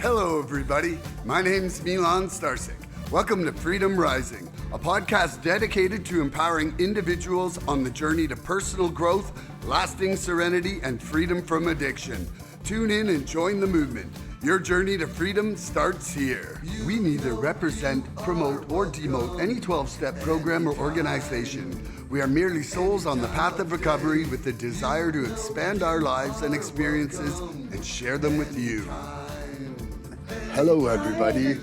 Hello, everybody. My name's Milan Starcic. Welcome to Freedom Rising, a podcast dedicated to empowering individuals on the journey to personal growth, lasting serenity, and freedom from addiction. Tune in and join the movement. Your journey to freedom starts here. We neither represent, promote, or demote any 12-step program or organization. We are merely souls on the path of recovery with the desire to expand our lives and experiences and share them with you. Hello, everybody.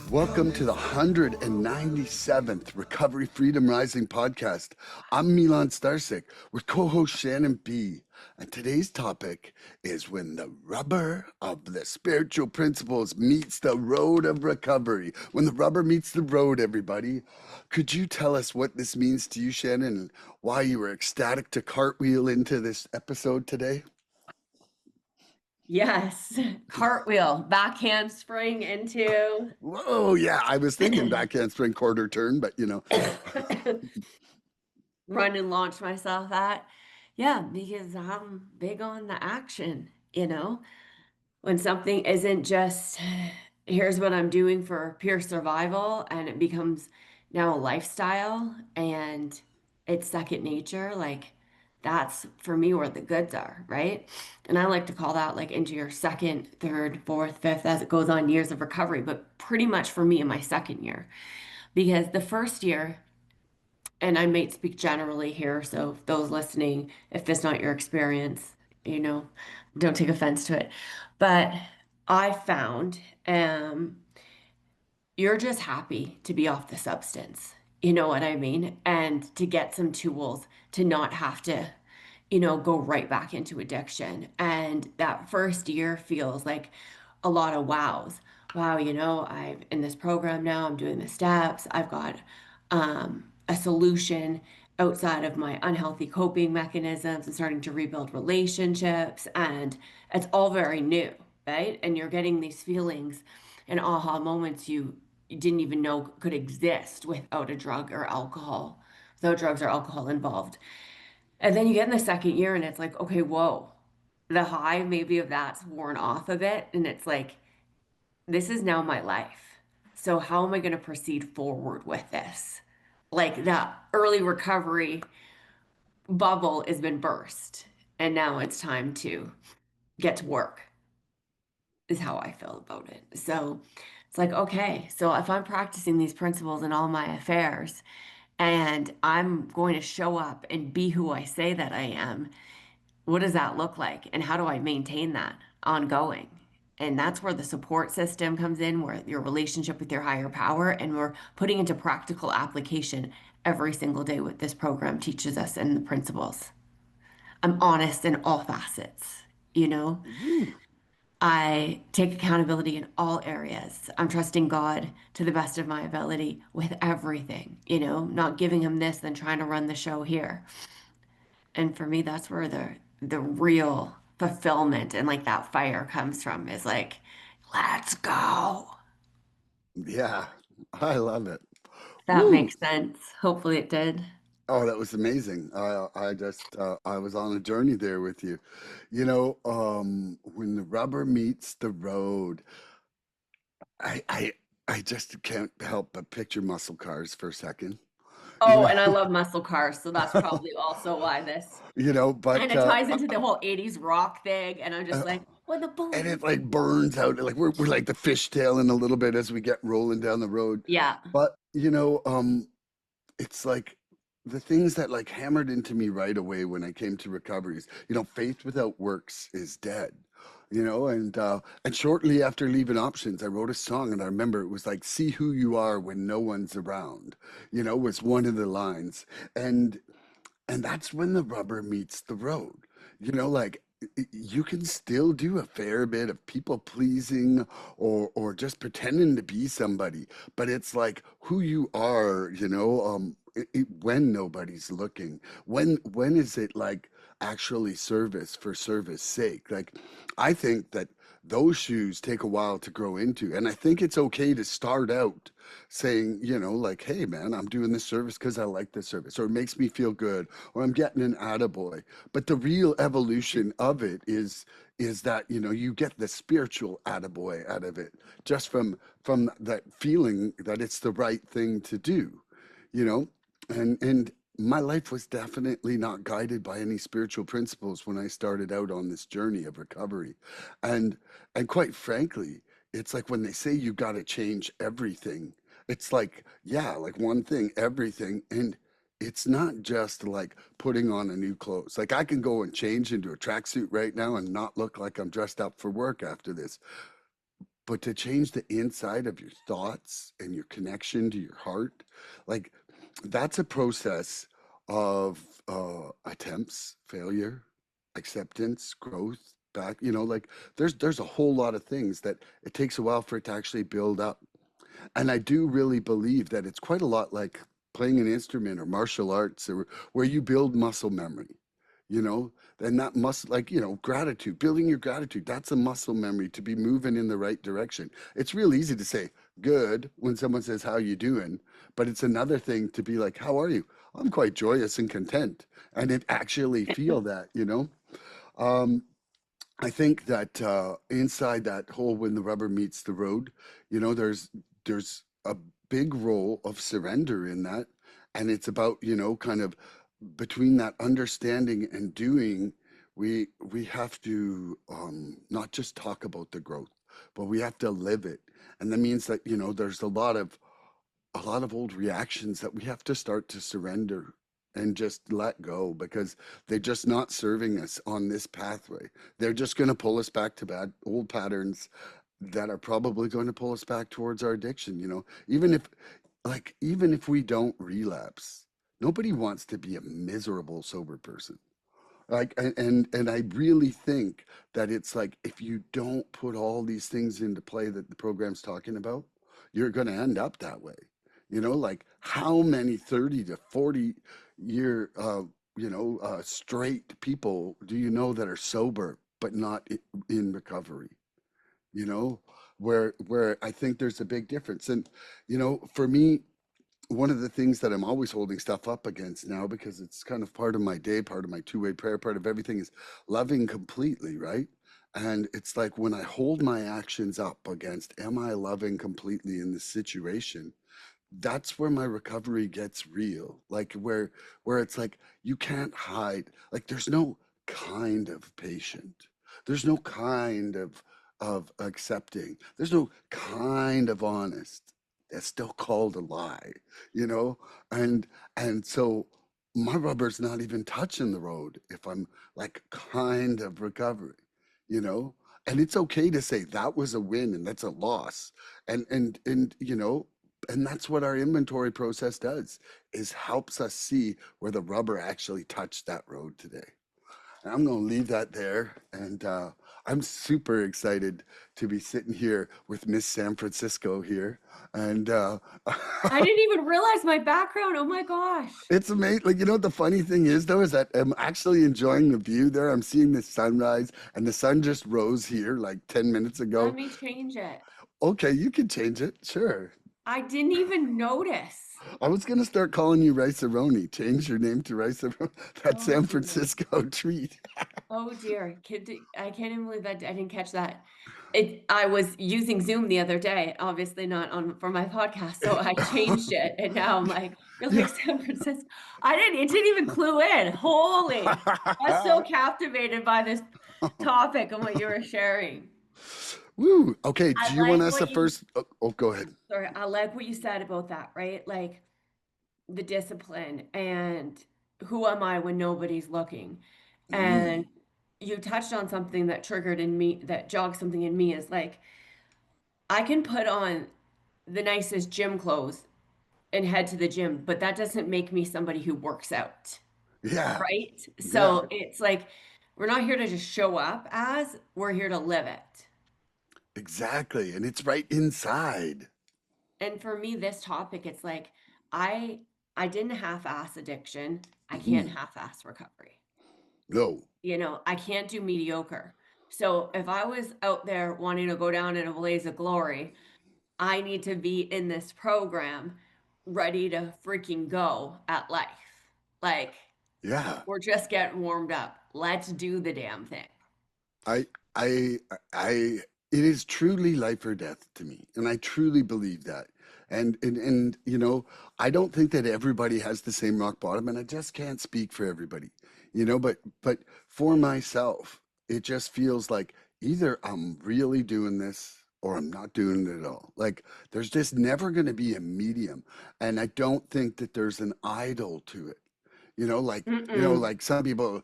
Welcome to the 197th Recovery Freedom Rising podcast. I'm Milan Starcic with co-host Shannon B. And today's topic is when the rubber of the spiritual principles meets the road of recovery. When the rubber meets the road, everybody. Could you tell us what this means to you, Shannon, and why you were ecstatic to cartwheel into this episode today? Yes, cartwheel, back handspring into. Whoa, yeah, I was thinking back handspring quarter turn, but Run and launch myself at. Yeah, because I'm big on the action, when something isn't just here's what I'm doing for pure survival and it becomes now a lifestyle and it's second nature, like that's for me where the goods are, right? And I like to call that like into your second, third, fourth, fifth, as it goes on years of recovery, but pretty much for me in my second year. Because the first year, and I might speak generally here, so those listening, if this not your experience, don't take offense to it. But I found you're just happy to be off the substance. You know what I mean? And to get some tools to not have to, go right back into addiction. And that first year feels like a lot of wows. Wow, I'm in this program now, I'm doing the steps, I've got a solution outside of my unhealthy coping mechanisms and starting to rebuild relationships. And it's all very new, right? And you're getting these feelings and aha moments you didn't even know could exist without a drug or alcohol, without drugs or alcohol involved. And then you get in the second year and it's like, okay, whoa, the high maybe of that's worn off a bit. And it's like, this is now my life. So how am I going to proceed forward with this? Like that early recovery bubble has been burst. And now it's time to get to work, is how I feel about it. So it's like, okay, so if I'm practicing these principles in all my affairs and I'm going to show up and be who I say that I am, what does that look like? And how do I maintain that ongoing? And that's where the support system comes in, where your relationship with your higher power, and we're putting into practical application every single day what this program teaches us and the principles. I'm honest in all facets, you know? Ooh. I take accountability in all areas. I'm trusting God to the best of my ability with everything, not giving him this, then trying to run the show here. And for me, that's where the real fulfillment and like that fire comes from is like, let's go. Yeah, I love it. That Woo! makes sense. Hopefully it did. Oh, that was amazing. I was on a journey there with you. When the rubber meets the road, I, I, I just can't help but picture muscle cars for a second. You Oh, know, and I love muscle cars, so that's probably also why this but kind of ties into the whole 80s rock thing. And I'm just uh, like, when the and bullet. it like burns out, like we're like the fishtailing a little bit as we get rolling down the road. Yeah. But it's like the things that like hammered into me right away when I came to recoveries. Faith without works is dead. And shortly after leaving options, I wrote a song, and I remember it was like "See who you are when no one's around." Was one of the lines, and that's when the rubber meets the road. Like you can still do a fair bit of people pleasing or just pretending to be somebody, but it's like who you are, when nobody's looking. When is it like actually service for service sake. Like, I think that those shoes take a while to grow into. And I think it's okay to start out saying, like, hey, man, I'm doing this service because I like this service, or it makes me feel good, or I'm getting an attaboy. But the real evolution of it is that, you get the spiritual attaboy out of it just from that feeling that it's the right thing to do, you know? And my life was definitely not guided by any spiritual principles when I started out on this journey of recovery. And and quite frankly, it's like when they say you got to change everything, it's like, yeah, like one thing, everything. And it's not just like putting on a new clothes. Like I can go and change into a tracksuit right now and not look like I'm dressed up for work after this. But to change the inside of your thoughts and your connection to your heart, like that's a process of attempts, failure, acceptance, growth, back, like there's a whole lot of things that it takes a while for it to actually build up. And I do really believe that it's quite a lot like playing an instrument or martial arts or where you build muscle memory, you know, and that must like, gratitude, building your gratitude. That's a muscle memory to be moving in the right direction. It's real easy to say good when someone says, how you doing? But it's another thing to be like, how are you? I'm quite joyous and content. And it actually feel that. Um, I think that inside that hole when the rubber meets the road, there's a big role of surrender in that, and it's about kind of between that understanding and doing. We have to not just talk about the growth, but we have to live it, and that means that there's a lot of old reactions that we have to start to surrender and just let go because they're just not serving us on this pathway. They're just going to pull us back to bad old patterns that are probably going to pull us back towards our addiction, even if we don't relapse. Nobody wants to be a miserable sober person. Like and I really think that it's like if you don't put all these things into play that the program's talking about, you're going to end up that way. Like how many 30 to 40-year straight people do you know that are sober but not in recovery? You know, where I think there's a big difference. And for me, one of the things that I'm always holding stuff up against now, because it's kind of part of my day, part of my two-way prayer, part of everything is loving completely, right? And it's like when I hold my actions up against, am I loving completely in this situation? That's where my recovery gets real. Like where it's like you can't hide. Like there's no kind of patient. There's no kind of accepting. There's no kind of honest. That's still called a lie, you know? And and so my rubber's not even touching the road if I'm like kind of recovering, you know? And it's okay to say that was a win and that's a loss. And that's what our inventory process does, is helps us see where the rubber actually touched that road today. And I'm going to leave that there. And I'm super excited to be sitting here with Miss San Francisco here. And I didn't even realize my background. Oh my gosh. it's amazing. Like, what the funny thing is, though, is that I'm actually enjoying the view there. I'm seeing the sunrise, and the sun just rose here like 10 minutes Let ago. me change it. Okay, you can change it. Sure. I didn't even notice. I was gonna start calling you Rice-A-Roni. Change your name to Rice-A-Roni. That Oh San dear. Francisco treat. Oh dear. I can't even believe that I didn't catch that. I was using Zoom the other day, obviously not on for my podcast, so I changed it, and now I'm like, "You're like Yeah. San Francisco." It didn't even clue in. Holy. I was so captivated by this topic and what you were sharing. Woo. Okay. I Do you want like us to what you first? Oh, go ahead. sorry, I like what you said about that, right? Like the discipline and who am I when nobody's looking? And Mm, you touched on something that triggered in me, that jogged something in me is like, I can put on the nicest gym clothes and head to the gym, but that doesn't make me somebody who works out, yeah. right? Yeah. So it's like, we're not here to just show up as, we're here to live it. Exactly. And it's right inside. And for me, this topic, it's like, I I didn't half-ass addiction. I can't Mm, half-ass recovery. No. I can't do mediocre. So if I was out there wanting to go down in a blaze of glory, I need to be in this program ready to freaking go at life. Like, Yeah. we're just getting warmed up. Let's do the damn thing. I, I, I, it is truly life or death to me. And I truly believe that. And, I don't think that everybody has the same rock bottom, and I just can't speak for everybody, but for myself, it just feels like either I'm really doing this or I'm not doing it at all. Like there's just never going to be a medium. And I don't think that there's an idol to it. Mm-mm. Like some people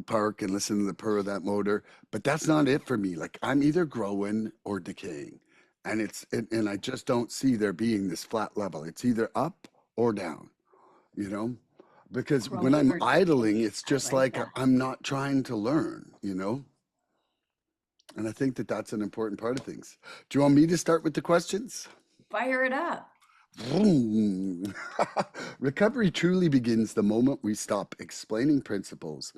park and listen to the purr of that motor, but that's not it for me. Like I'm either growing or decaying, and I just don't see there being this flat level. It's either up or down, you know, because when Growing I'm or idling, decaying. it's I just like like that. I'm not trying to learn. And I think that that's an important part of things. Do you want me to start with the questions? Fire it up. Vroom. Recovery truly begins the moment we stop explaining principles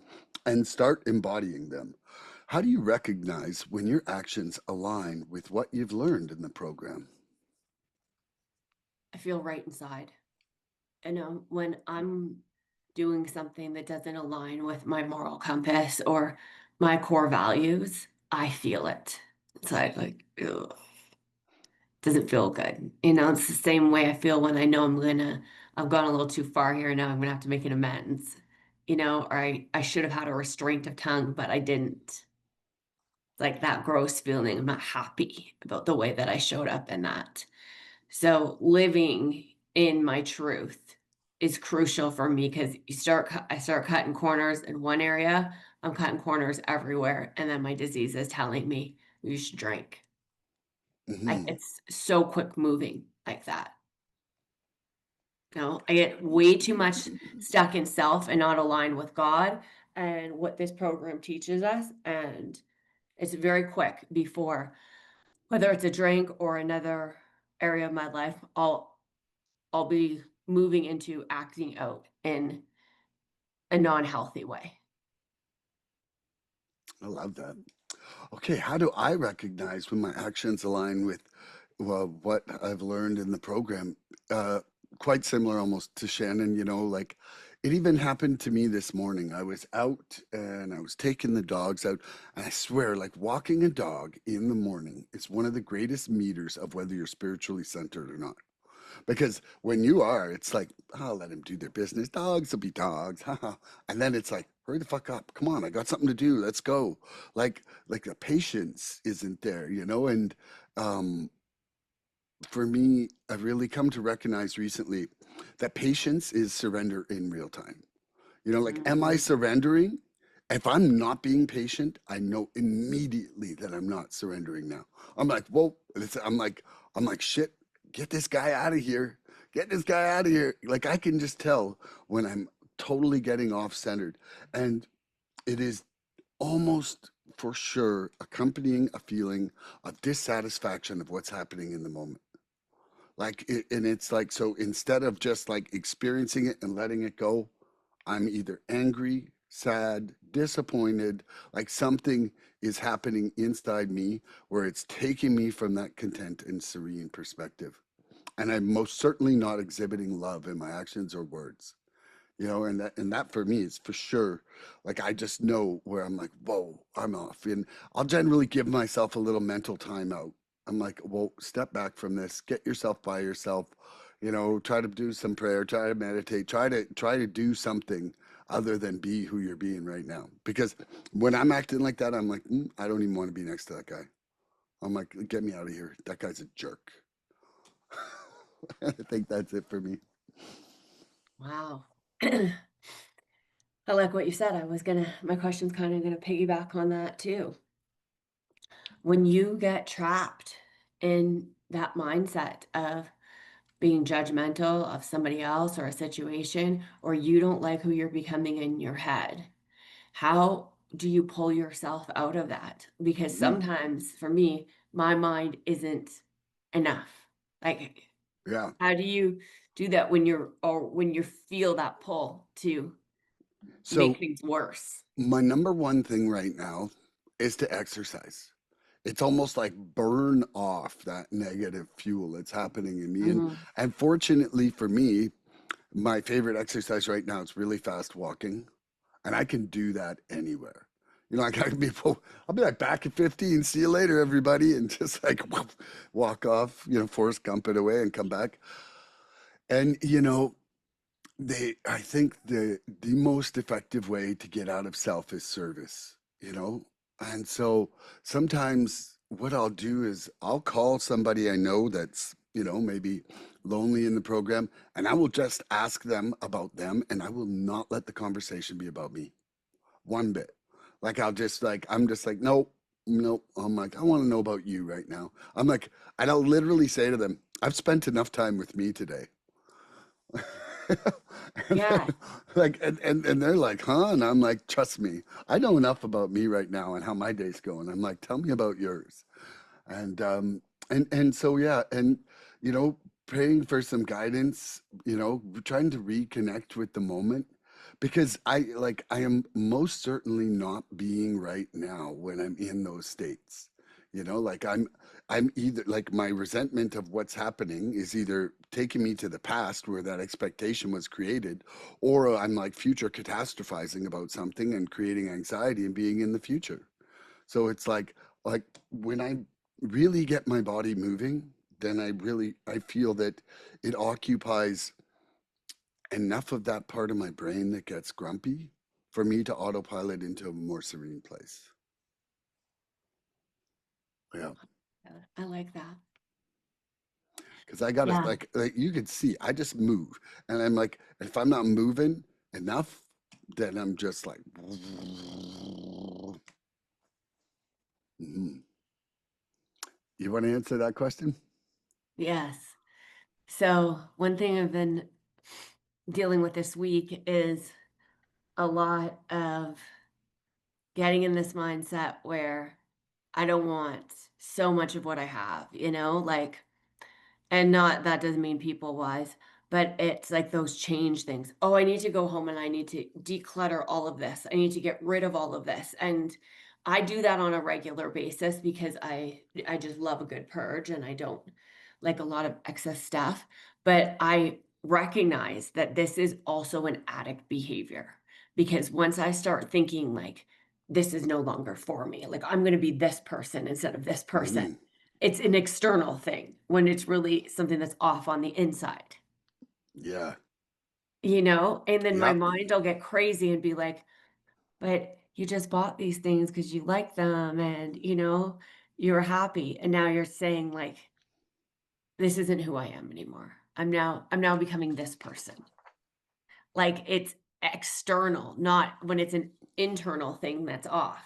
and start embodying them. How do you recognize when your actions align with what you've learned in the program? I feel right inside. When I'm doing something that doesn't align with my moral compass or my core values, I feel it. It's like, ugh, doesn't feel good. It's the same way I feel when I know I've gone a little too far here. Now I'm gonna have to make an amends. Or I should have had a restraint of tongue, but I didn't. Like that gross feeling. I'm not happy about the way that I showed up in that. So living in my truth is crucial for me because I start cutting corners in one area, I'm cutting corners everywhere, and then my disease is telling me you should drink. Like Hmm. it's so quick moving like that. I get way too much stuck in self and not aligned with God and what this program teaches us. And it's very quick before whether it's a drink or another area of my life, I'll be moving into acting out in a non-healthy way. I love that. Okay, how do I recognize when my actions align with, well, what I've learned in the program? Uh, Quite similar almost to Shannon, like it even happened to me this morning. I was out and I was taking the dogs out, and I swear, like walking a dog in the morning is one of the greatest meters of whether you're spiritually centered or not. Because when you are, it's like, oh, let them do their business. Dogs will be dogs. And then it's like, hurry the fuck up. Come on, I got something to do. Let's go. Like the patience isn't there. And um, for me, I've really come to recognize recently that patience is surrender in real time. Like, am I Mhm. surrendering? If I'm not being patient, I know immediately that I'm not surrendering now. I'm like, whoa. I'm like, shit, get this guy out of here. Get this guy out of here. Like, I can just tell when I'm totally getting off centered. And it is almost for sure accompanying a feeling of dissatisfaction of what's happening in the moment. And it's like, so instead of just like experiencing it and letting it go, I'm either angry, sad, disappointed, like something is happening inside me where it's taking me from that content and serene perspective. And I'm most certainly not exhibiting love in my actions or words. And that for me is for sure, like I just know where I'm like, whoa, I'm off. And I'll generally give myself a little mental timeout. I'm like, whoa, step back from this, get yourself by yourself, try to do some prayer, try to meditate, try to do something other than be who you're being right now. Because when I'm acting like that, I'm like, I don't even want to be next to that guy. I'm like, get me out of here. That guy's a jerk. I think that's it for me. Wow. I like what you said. My question's kind of gonna piggyback on that too. When you get trapped in that mindset of being judgmental of somebody else or a situation, or you don't like who you're becoming in your head, how do you pull yourself out of that? Because Mm, sometimes for me, my mind isn't enough. Like, yeah. how do you do that when you feel that pull to make So things worse. my number one thing right now is to exercise. It's almost like burn off that negative fuel that's happening in me. Mhm. And fortunately for me, my favorite exercise right now is really fast walking. And I can do that anywhere. You know, like I'll be like back at 50 and see you later, everybody, and just like walk off, Forrest Gump it away and come back. And I think the most effective way to get out of self is service, and so sometimes what I'll do is I'll call somebody I know that's maybe lonely in the program, and I will just ask them about them, and I will not let the conversation be about me one bit. Like I'm just like, nope, nope. I'm like, I want to know about you right now. I'm like, and I'll literally say to them, I've spent enough time with me today. And Yeah. then, like and they're like, huh? And I'm like, trust me, I know enough about me right now and how my day's going. I'm like, tell me about yours. And and so yeah, and you know, praying for some guidance, trying to reconnect with the moment because I am most certainly not being right now when I'm in those states. Like I'm either like my resentment of what's happening is either taking me to the past where that expectation was created, or I'm like future catastrophizing about something and creating anxiety and being in the future. So it's like when I really get my body moving, then I feel that it occupies enough of that part of my brain that gets grumpy for me to autopilot into a more serene place. Yeah. I like that. Because I gotta Yeah. like you could see I just move. And I'm like, if I'm not moving enough, then I'm just like Mhm. You want to answer that question? Yes. So one thing I've been dealing with this week is a lot of getting in this mindset where I don't want so much of what I have, like, and not that doesn't mean people wise, but it's like those change things. Oh, I need to go home and I need to declutter all of this. I need to get rid of all of this. And I do that on a regular basis because I just love a good purge and I don't like a lot of excess stuff, but I recognize that this is also an addict behavior because once I start thinking like this is no longer for me, like I'm going to be this person instead of this person, Hmm. it's an external thing when it's really something that's off on the inside, Yeah. And then my Yep. mind will get crazy and be like, but you just bought these things because you like them and, you're happy. And now you're saying like, this isn't who I am anymore. I'm now becoming this person. Like it's external, not when it's an internal thing that's off.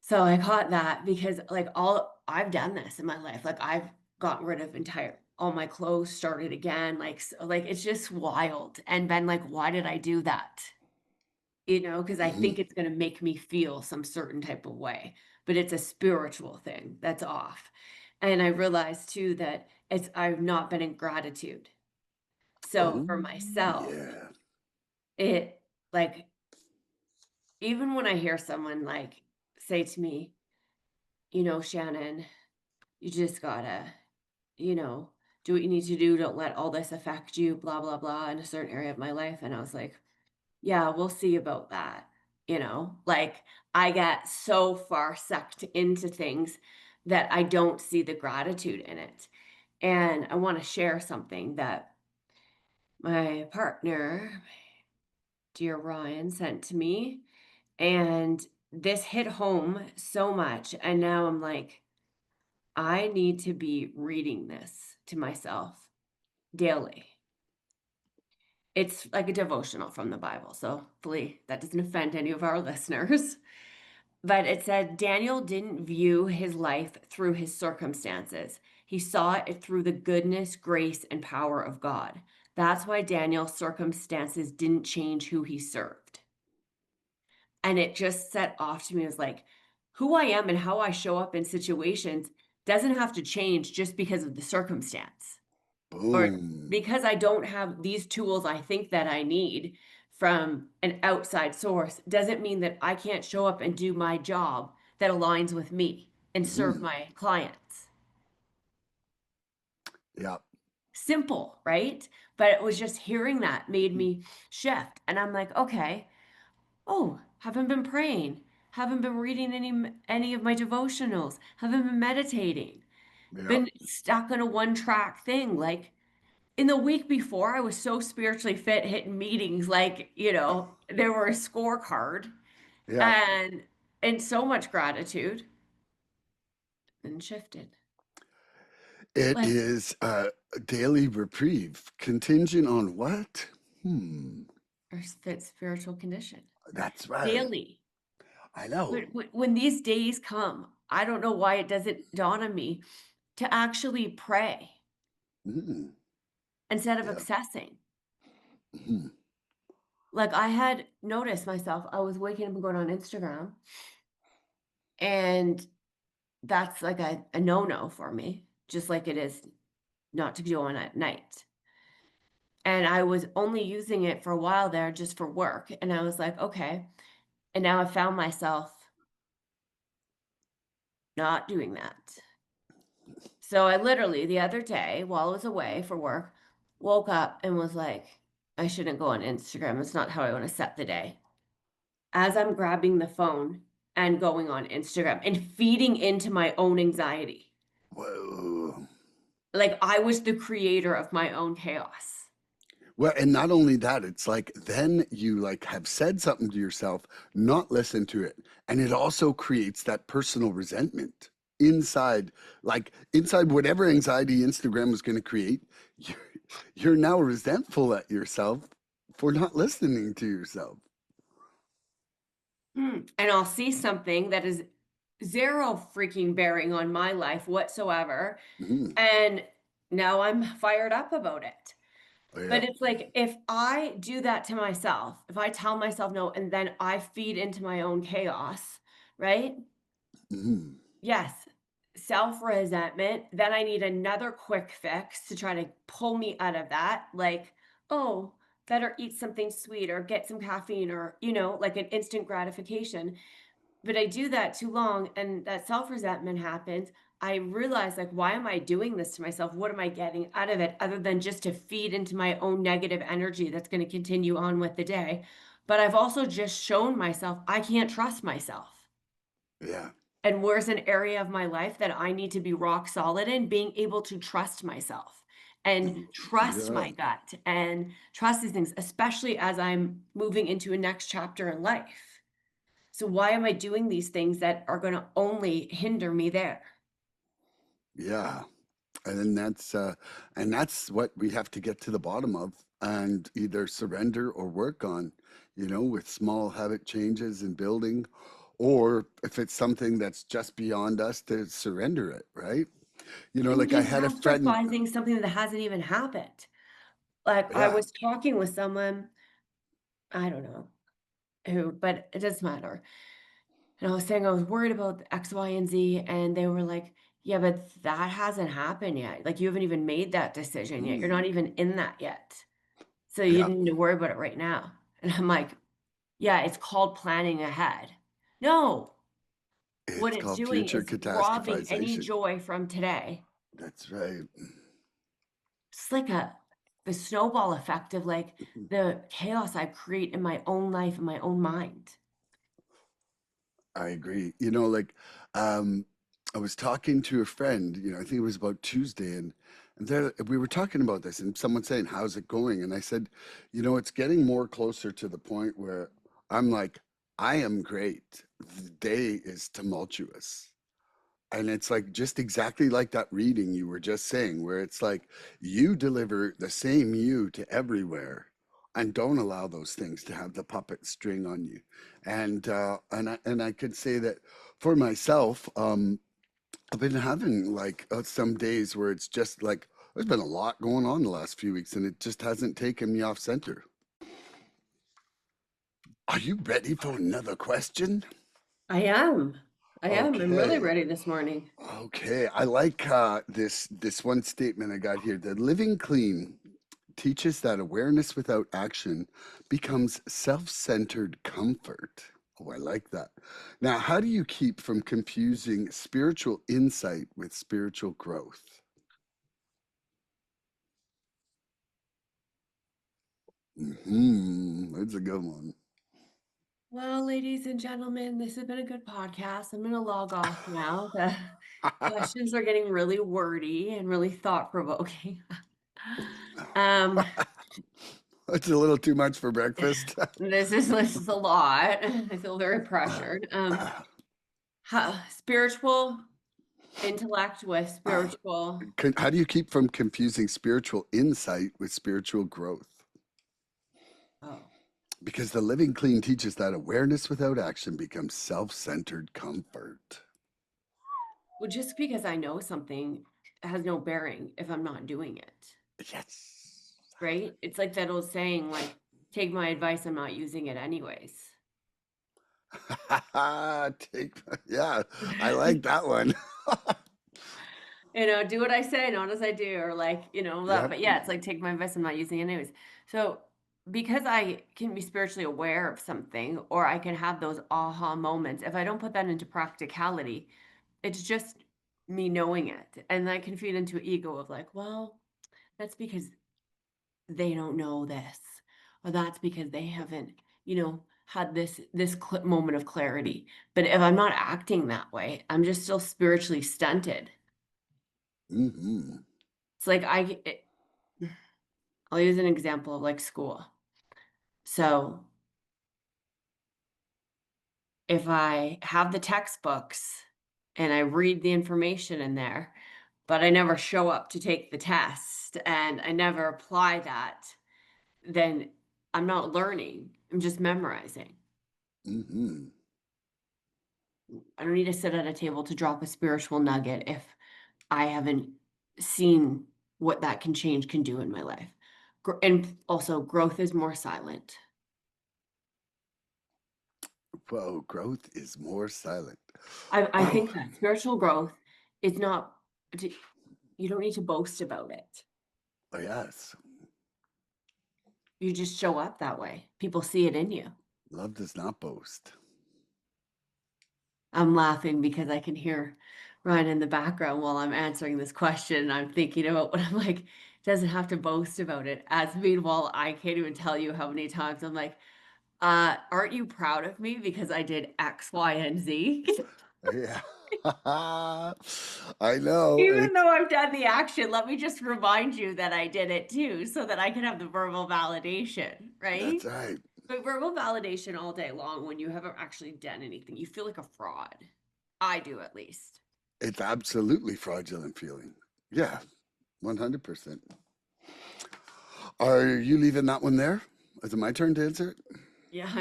So I caught that because like all I've done this in my life. Like I've gotten rid of entire all my clothes, started again. Like it's just wild. And been like, why did I do that? Because I Hmm. think it's gonna make me feel some certain type of way. But it's a spiritual thing that's off. And I realized too that I've not been in gratitude. So Oh for myself, yeah. it like even when I hear someone like say to me, Shannon, you just gotta, you know, do what you need to do. Don't let all this affect you, blah, blah, blah, in a certain area of my life. And I was like, yeah, we'll see about that. Like I get so far sucked into things that I don't see the gratitude in it. And I want to share something that my partner, dear Ryan, sent to me. And this hit home so much. And now I'm like, I need to be reading this to myself daily. It's like a devotional from the Bible, so hopefully that doesn't offend any of our listeners. But it said Daniel didn't view his life through his circumstances. He saw it through the goodness, grace, and power of God. That's why Daniel's circumstances didn't change who he served. And it just set off to me as like who I am and how I show up in situations doesn't have to change just because of the circumstance. Or Boom. because I don't have these tools I think that I need from an outside source doesn't mean that I can't show up and do my job that aligns with me and serve Mhm. my clients. Yeah. Simple, right? But it was just hearing that made me shift. And I'm like, okay, oh, haven't been praying, haven't been reading any of my devotionals, haven't been meditating, Yeah. been stuck on a one track thing. Like in the week before, I was so spiritually fit, hitting meetings like, there were a scorecard Yeah. and so much gratitude and shifted. It Like is a daily reprieve contingent on what? Hmm. our fit spiritual condition That's right. daily. I know. When these days come, I don't know why it doesn't dawn on me to actually pray Mhm. instead of Yeah. obsessing. Mhm. Like I had noticed myself, I was waking up and going on Instagram, and that's like a no-no for me, just like it is not to go on at night. And I was only using it for a while there just for work. And I was like, okay. And now I found myself not doing that. So I literally the other day, while I was away for work, woke up and was like, I shouldn't go on Instagram. It's not how I want to set the day. As I'm grabbing the phone and going on Instagram and feeding into my own anxiety. Whoa. Like I was the creator of my own chaos. Well, and not only that, it's like then you like have said something to yourself, not listened to it, and it also creates that personal resentment inside, like inside whatever anxiety Instagram was going to create. You're, you're now resentful at yourself for not listening to yourself. And I'll see something that is zero freaking bearing on my life whatsoever. Mhm. And now I'm fired up about it. Oh, yeah. But it's like if I do that to myself, if I tell myself no and then I feed into my own chaos, right? Mhm. Yes, self resentment. Then I need another quick fix to try to pull me out of that. Like, oh, better eat something sweet or get some caffeine or, like an instant gratification. But I do that too long and that self-resentment happens. I realize like, why am I doing this to myself? What am I getting out of it other than just to feed into my own negative energy that's going to continue on with the day? But I've also just shown myself I can't trust myself. Yeah. And where's an area of my life that I need to be rock solid in, being able to trust myself and trust Yeah. my gut and trust these things, especially as I'm moving into a next chapter in life. So why am I doing these things that are going to only hinder me there? Yeah. And then that's what we have to get to the bottom of and either surrender or work on, with small habit changes and building, or if it's something that's just beyond us to surrender it, right? And Like I had a friend. catastrophizing something that hasn't even happened. Like I Yeah. was talking with someone, I don't know who, but it doesn't matter. And I was saying I was worried about X, Y, and Z, and they were like, yeah, but that hasn't happened yet. Like you haven't even made that decision yet. You're Mm, not even in that yet. So you yeah. didn't need to worry about it right now. And I'm like, yeah, it's called planning ahead. No, what It's it's called doing future is robbing any catastrophization. joy from today. That's right. It's like the snowball effect of like the chaos I create in my own life, in my own mind. I agree. Um, I was talking to a friend, I think it was about Tuesday, and there we were talking about this, and someone saying, "How's it going?" And I said, it's getting more closer to the point where I'm like, I am great. The day is tumultuous. And it's like just exactly like that reading you were just saying, where it's like you deliver the same you to everywhere and don't allow those things to have the puppet string on you. And I could say that for myself, I've been having like some days where it's just like there's been a lot going on the last few weeks and it just hasn't taken me off center. Are you ready for another question? I am. I am. I'm really Okay. ready this morning. Okay, I like this one statement I got here. The living clean teaches that awareness without action becomes self centered comfort. Oh, I like that. Now, how do you keep from confusing spiritual insight with spiritual growth? That's a good one. Well, ladies and gentlemen, this has been a good podcast. I'm going to log off now. The questions are getting really wordy and really thought provoking. um, That's a little too much for breakfast. this is a lot. I feel very pressured. Spiritual intellect with spiritual. How do you keep from confusing spiritual insight with spiritual growth? Oh, Because the living clean teaches that awareness without action becomes self centered comfort. well, just because I know something has no bearing if I'm not doing it, Yes. right? It's like that old saying, like, take my advice, I'm not using it anyways. Yeah, I like that one. Do what I say, not as I do, or like, that. Yep. But yeah, it's like take my advice, I'm not using it anyways. So because I can be spiritually aware of something, or I can have those aha moments, if I don't put that into practicality, it's just me knowing it. And I can feed into ego of like, well, that's because they don't know this, or that's because they haven't, had this moment of clarity. But if I'm not acting that way, I'm just still spiritually stunted. Hmm. It's like I'll use an example of like school. So if I have the textbooks and I read the information in there, but I never show up to take the test and I never apply that, then I'm not learning. I'm just memorizing. Hmm. I don't need to sit at a table to drop a spiritual nugget if I haven't seen what that can change can do in my life. And also, growth is more silent. Whoa, growth is more silent. I Oh, think that spiritual growth is not, you don't need to boast about it. oh yes. You just show up that way. People see it in you. Love does not boast. I'm laughing because I can hear Ryan in the background while I'm answering this question. I'm thinking about what I'm like, doesn't have to boast about it. As meanwhile, I can't even tell you how many times I'm like, aren't you proud of me because I did X, Y, and Z? Yeah. I know. Even though I've done the action, let me just remind you that I did it too, so that I can have the verbal validation, right? That's right. But verbal validation all day long when you haven't actually done anything, you feel like a fraud. I do at least. It's absolutely fraudulent feeling. Yeah, 100%. Are you leaving that one there? Is it my turn to answer it? Yeah,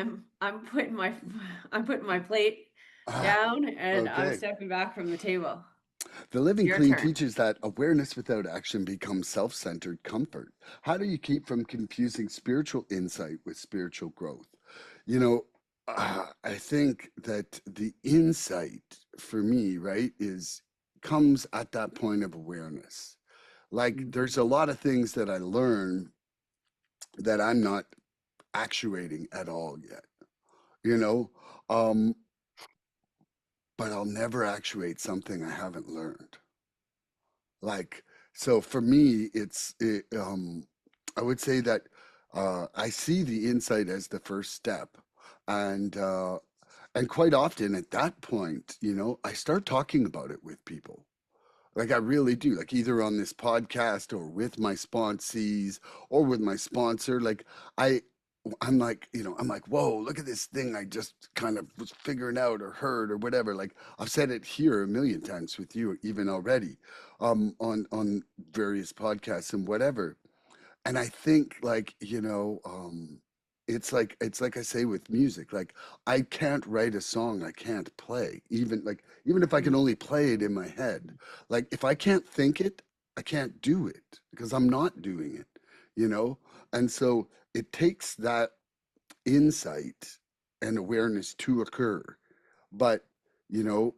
I'm putting my I'm putting my plate Ah, down and I'm okay. stepping back from the table. The living Your clean turn. teaches that awareness without action becomes self centered comfort. How do you keep from confusing spiritual insight with spiritual growth? You know, I think that the insight for me, right, is comes at that point of awareness. Like there's a Mhm. lot of things that I learn that I'm not actuating at all yet, you know, um, but I'll never actuate something I haven't learned. Like, so for me, I would say that I see the insight as the first step. And, uh, and quite often at that point, I start talking about it with people. Like I really do, like either on this podcast or with my sponsees or with my sponsor. Like I, I'm like, whoa, look at this thing I just kind of was figuring out or heard or whatever. Like I've said it here a million times with you, even already, on various podcasts and whatever. And I think it's like I say with music, like I can't write a song I can't play, even if I can only play it in my head. Like if I can't think it, I can't do it because I'm not doing it, you know? And so it takes that insight and awareness to occur. But, you know,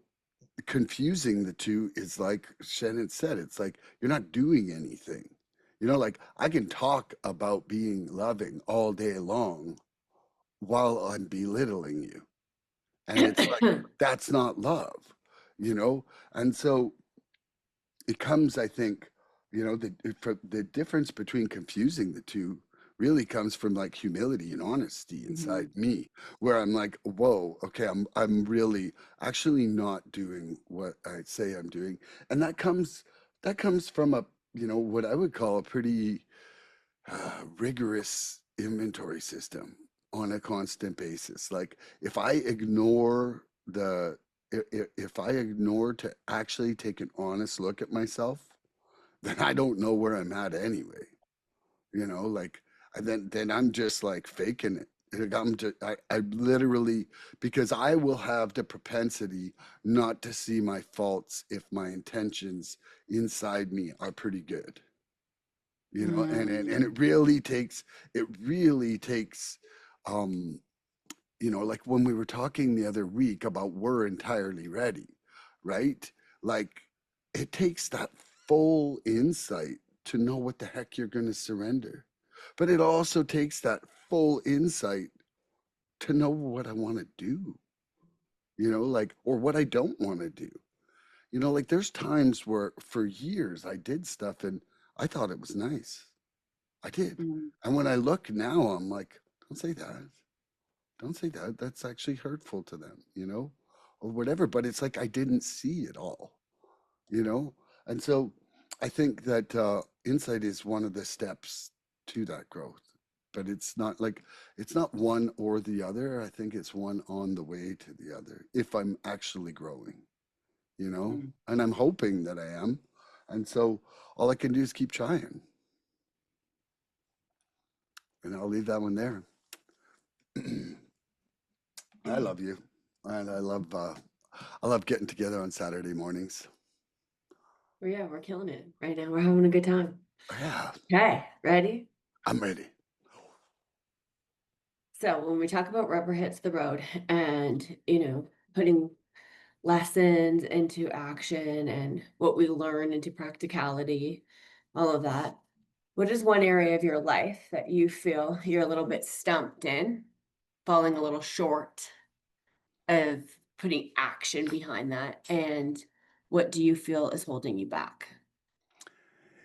confusing the two is like Shannon said, it's like you're not doing anything. Like I can talk about being loving all day long while I'm belittling you. And it's like, that's not love, you know? And so it comes, I think, the difference between confusing the two really comes from like humility and honesty inside Mhm. me, where I'm like, whoa, okay, I'm really actually not doing what I say I'm doing. And that comes from what I would call a pretty rigorous inventory system on a constant basis. Like if I ignore to actually take an honest look at myself, then I don't know where I'm at anyway. Like and then I'm just like faking it. Like, I literally, because I will have the propensity not to see my faults if my intentions inside me are pretty good. And Mm. it really takes um like when we were talking the other week about we're entirely ready, right? Like it takes that full insight to know what the heck you're going to surrender, but it also takes that full insight to know what I want to do, like, or what I don't want to do. Like there's times where for years I did stuff and I thought it was nice. I did. Mm. And when I look now, I'm like, don't say that. Don't say that. That's actually hurtful to them, or whatever. But it's like I didn't see it all, you know? And so I think that insight is one of the steps to that growth. But it's not one or the other. I think it's one on the way to the other if I'm actually growing, Mm. and I'm hoping that I am. And so all I can do is keep trying. And I'll leave that one there. I Okay. love you. And I love getting together on Saturday mornings. Well, yeah, we're killing it right now. We're having a good time. Yeah, Okay, ready? I'm ready. So when we talk about rubber hits the road and, putting lessons into action and what we learn into practicality, all of that, what is one area of your life that you feel you're a little bit stumped in, falling a little short of putting action behind that? And what do you feel is holding you back?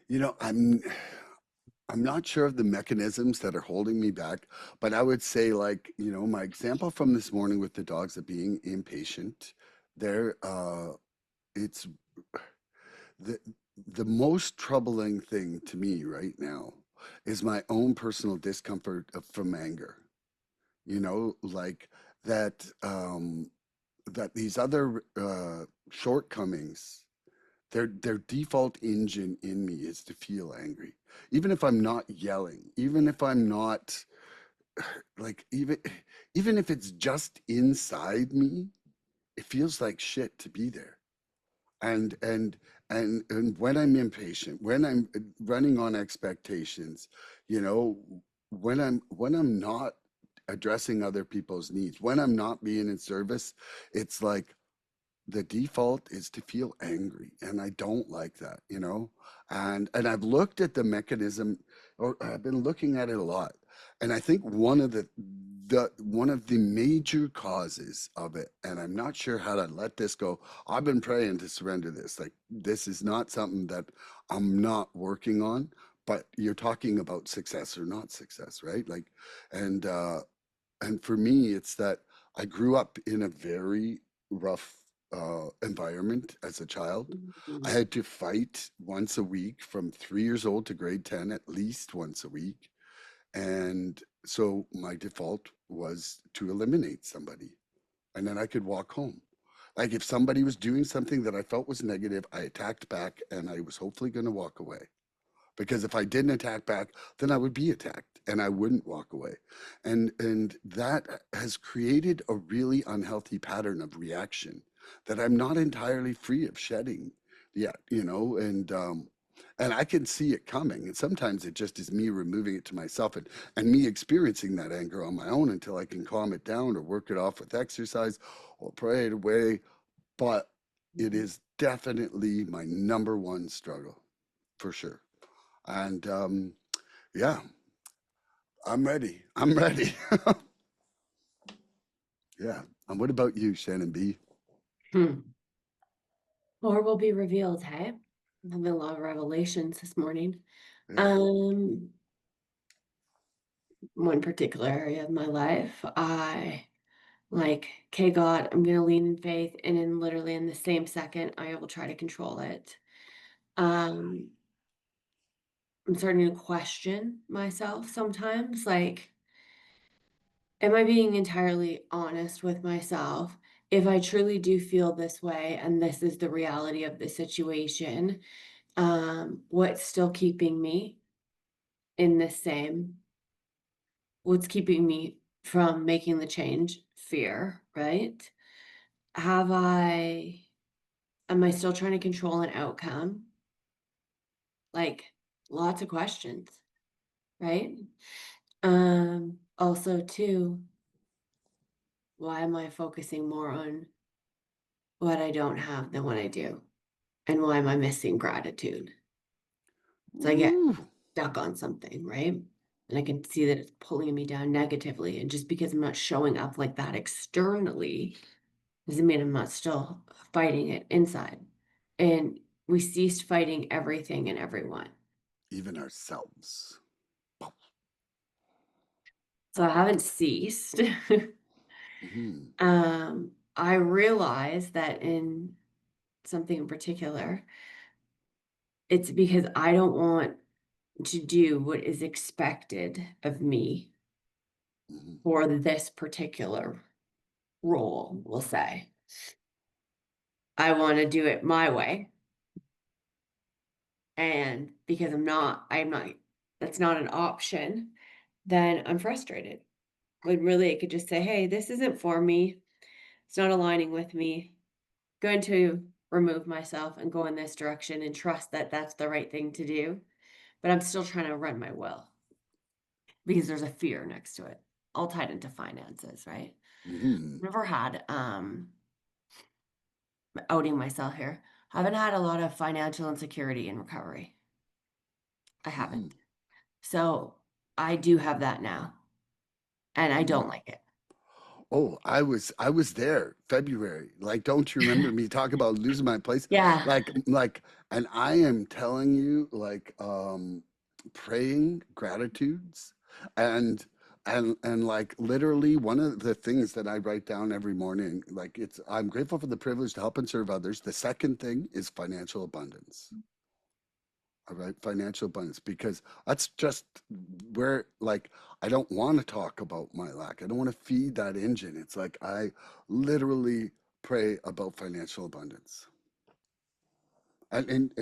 You know, I'm not sure of the mechanisms that are holding me back, but I would say like, my example from this morning with the dogs of being impatient, there it's the the most troubling thing to me right now is my own personal discomfort from anger. Like that that these other shortcomings, their default engine in me is to feel angry. Even if I'm not yelling, even if I'm not like even if it's just inside me, it feels like shit to be there. And and and when I'm impatient, when I'm running on expectations, you know, when I'm not addressing other people's needs, when I'm not being in service, it's like the default is to feel angry, and I don't like that, and I've looked at the mechanism, or I've been looking at it a lot, and I think one of the major causes of it, and I'm not sure how to let this go. I've been praying to surrender this. Like, this is not something that I'm not working on, but you're talking about success or not success, right? Like, and for me, it's that I grew up in a very rough environment as a child. I Mhm. had to fight once a week from 3 years old to grade 10, at least once a week. And so my default was to eliminate somebody, and then I could walk home. Like if somebody was doing something that I felt was negative, I attacked back and I was hopefully going to walk away, because if I didn't attack back, then I would be attacked and I wouldn't walk away. And that has created a really unhealthy pattern of reaction that I'm not entirely free of shedding yet, and I can see it coming. And sometimes it just is me removing it to myself, and me experiencing that anger on my own until I can calm it down or work it off with exercise or pray it away. But it is definitely my number one struggle, for sure. And yeah, I'm ready. I'm ready. Yeah. And what about you, Shannon B? Hmm. More will be revealed, hey? I'm having a lot of revelations this morning. Yeah. Um, One particular area of my life, I like, okay, God, I'm gonna lean in faith, and then literally in the same second, I will try to control it. Um, I'm starting to question myself sometimes, like, am I being entirely honest with myself? If I truly do feel this way and this is the reality of the situation, what's still keeping me in the same? What's keeping me from making the change? Fear, right? Have I, am I still trying to control an outcome? Like lots of questions, right? Also too, why am I focusing more on what I don't have than what I do? And why am I missing gratitude? So I get Ooh, stuck on something, right? And I can see that it's pulling me down negatively. And just because I'm not showing up like that externally doesn't mean I'm not still fighting it inside. And we ceased fighting everything and everyone. even ourselves. So I haven't ceased. Mhm. I realize that in something in particular, it's because I don't want to do what is expected of me Mhm. for this particular role, we'll say. I want to do it my way. And because that's not an option, then I'm frustrated. When really it could just say, hey, this isn't for me. It's not aligning with me. Going to remove myself and go in this direction and trust that that's the right thing to do. But I'm still trying to run my will because there's a fear next to it, all tied into finances, right? Mhm. Never had outing myself here. Haven't had a lot of financial insecurity in recovery. I Mhm. haven't. So I do have that now, and I don't Mhm. like Oh, I was there February. Like, don't you remember it. me talking about losing my place? Yeah. Like, and I am telling you, like, praying gratitudes and and like literally one of the things that I write down every morning, like it's I'm grateful for the privilege to help and serve others. The second thing is financial abundance. All right, financial abundance, because that's just where, like, I don't want to talk about my lack. I don't want to feed that engine. It's like I literally pray about financial abundance. And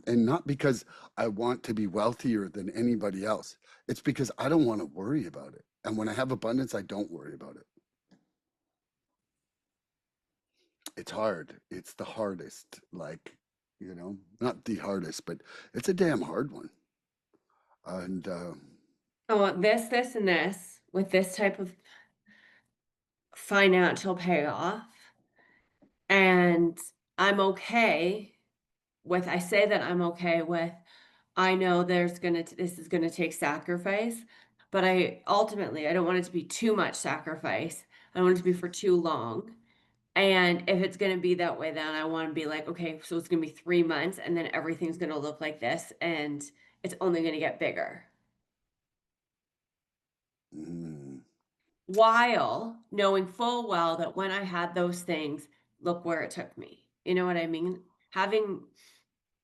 not because I want to be wealthier than anybody else. It's because I don't want to worry about it. And when I have abundance, I don't worry about it. It's hard. It's the hardest, like, not the hardest, but it's a damn hard one. And I want this, and this with this type of financial payoff. And I'm okay with, I say that I'm okay with, I know this is gonna take sacrifice, but I don't want it to be too much sacrifice. I don't want it to be for too long. And if it's gonna be that way, then I want to be like, okay, so it's gonna be 3 months and then everything's gonna look like this and it's only gonna get bigger. mm, While knowing full well that when I had those things, look where it took me. You know what I mean? Having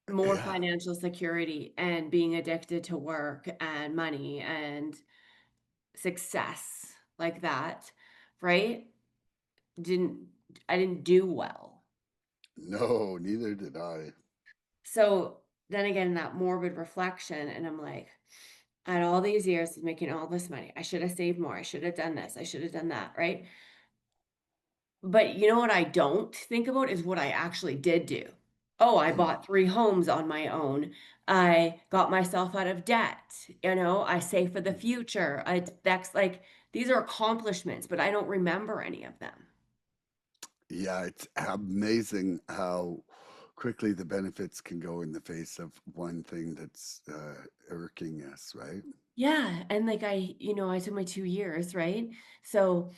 more yeah. financial security and being addicted to work and money and success like that, right? Didn't I didn't do well. No, neither did I. So then again, that morbid reflection, and I'm like, I had all these years of making all this money. I should have saved more. I should have done this. I should have done that, right? But you know what I don't think about is what I actually did do. Oh, I Mm, bought 3 homes on my own. I got myself out of debt. I save for the mm. future. That's like these are accomplishments, but I don't remember any of them. Yeah, it's amazing how quickly the benefits can go in the face of one thing that's irking us, right? Yeah, and like I took my 2 years, right? So,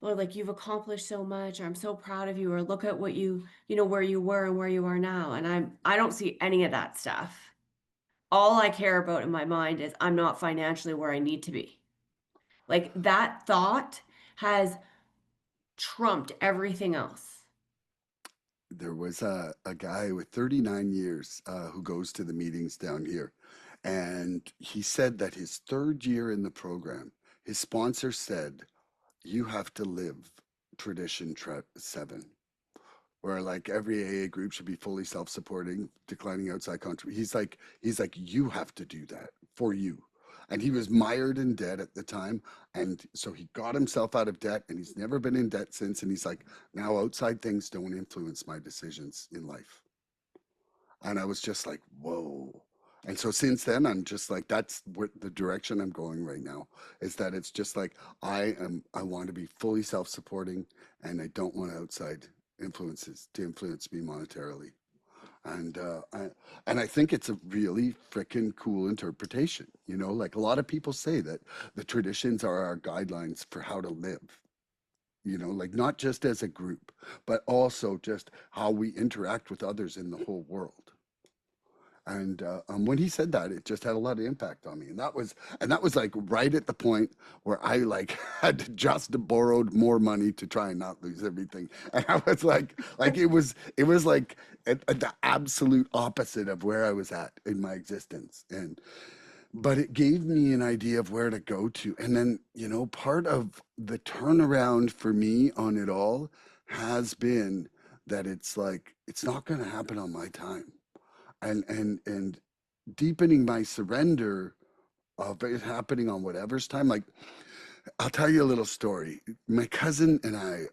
or like you've accomplished so much, or I'm so proud of you, or look at what where you were and where you are now. And I don't see any of that stuff. All I care about in my mind is I'm not financially where I need to be. Like that thought has trumped everything else. There was a guy with 39 years who goes to the meetings down here. And he said that his third year in the program, his sponsor said, you have to live Tradition 7, where like every AA group should be fully self-supporting, declining outside contribution. He's like, you have to do that for you. And he was mired in debt at the time. And so he got himself out of debt and he's never been in debt since. And he's like, now outside things don't influence my decisions in life. And I was just like, whoa. And so since then, I'm just like, that's what the direction I'm going right now is that it's just like, I want to be fully self supporting and I don't want outside influences to influence me monetarily. And, I think it's a really freaking cool interpretation. Like a lot of people say that the traditions are our guidelines for how to live, like not just as a group, but also just how we interact with others in the whole world. And when he said that, it just had a lot of impact on me. And that was like right at the point where I like had to just borrowed more money to try and not lose everything. And I was like it was like at the absolute opposite of where I was at in my existence. And but it gave me an idea of where to go to. And then, part of the turnaround for me on it all has been that it's like it's not going to happen on my time and deepening my surrender of it happening on whatever's time. Like, I'll tell you a little story. My cousin and I,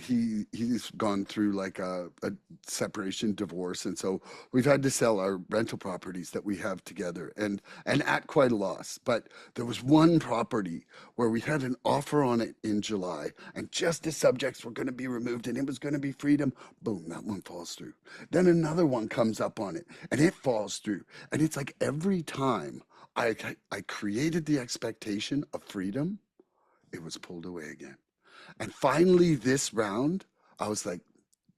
he's gone through like a separation divorce, and so we've had to sell our rental properties that we have together, and at quite a loss. But there was one property where we had an offer on it in July, and just as subjects were going to be removed and it was going to be freedom, boom, that one falls through. Then another one comes up on it and it falls through, and it's like every time I created the expectation of freedom, it was pulled away again. And finally, this round, I was like,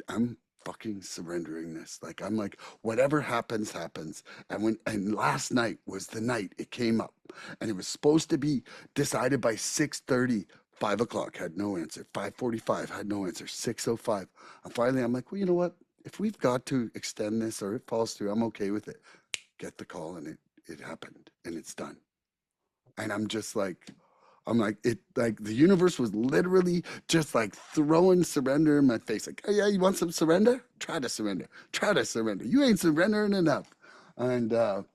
I'm fucking surrendering this. Like, I'm like, whatever happens, happens. And last night was the night it came up, and it was supposed to be decided by 6:30. 5 o'clock had no answer. 5:45 had no answer. 6:05. And finally, I'm like, well, you know what? If we've got to extend this or it falls through, I'm okay with it. Get the call, and it happened, and it's done. And I'm like, it, like the universe was literally just like throwing surrender in my face. Like, oh yeah, you want some surrender? Try to surrender. Try to surrender. You ain't surrendering enough. And I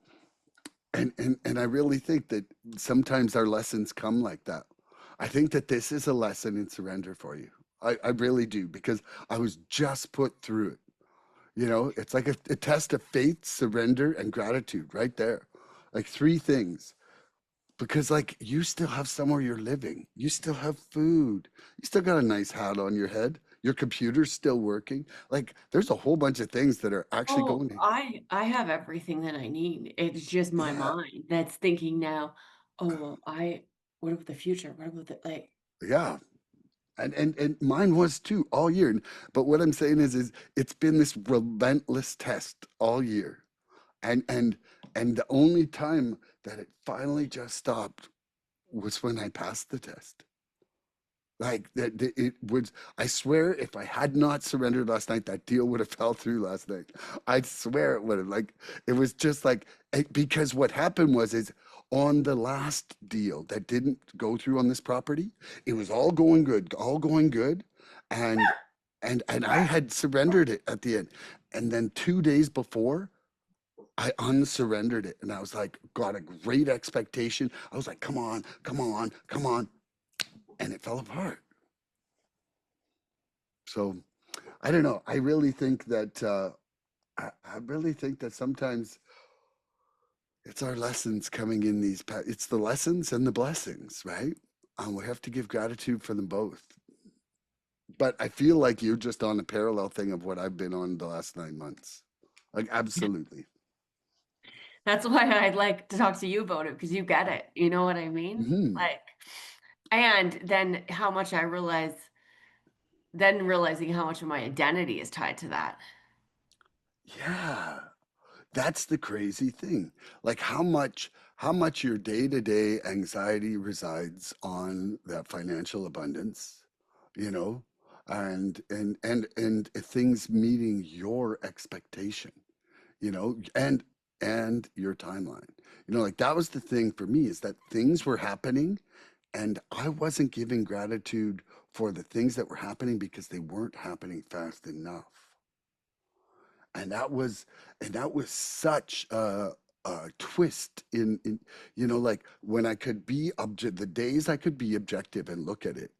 really think that sometimes our lessons come like that. I think that this is a lesson in surrender for you. I really do, because I was just put through it. It's like a test of faith, surrender, and gratitude right there. Like three things, because like you still have somewhere you're living, you still have food, you still got a nice hat on your head, your computer's still working. Like there's a whole bunch of things that are actually Oh, going to, I have everything that I need. It's just my yeah, mind that's thinking now, oh, well, what about the future? What about yeah. And mine was too all year. But what I'm saying is it's been this relentless test all year. And the only time that it finally just stopped was when I passed the test. Like that, it would. I swear, if I had not surrendered last night, that deal would have fell through last night. I swear it would have. Like it was just like because what happened was is on the last deal that didn't go through on this property, it was all going good, and and I had surrendered it at the end, and then 2 days before. I unsurrendered it and I was like, got a great expectation. I was like, come on, come on, come on. And it fell apart. So I don't know. I really think that sometimes it's our lessons coming in it's the lessons and the blessings, right? And we have to give gratitude for them both. but I feel like you're just on a parallel thing of what I've been on the last 9 months. Like, absolutely. That's why I'd like to talk to you about it because you get it. You know what I mean? Hmm. Like, and then how much I realize, then realizing how much of my identity is tied to that. Yeah. That's the crazy thing. Like how much your day-to-day anxiety resides on that financial abundance, you know, and things meeting your expectation, and your timeline. Like that was the thing for me is that things were happening and I wasn't giving gratitude for the things that were happening because they weren't happening fast enough. and that was and that was such a twist in like when I could be the days I could be objective and look at it,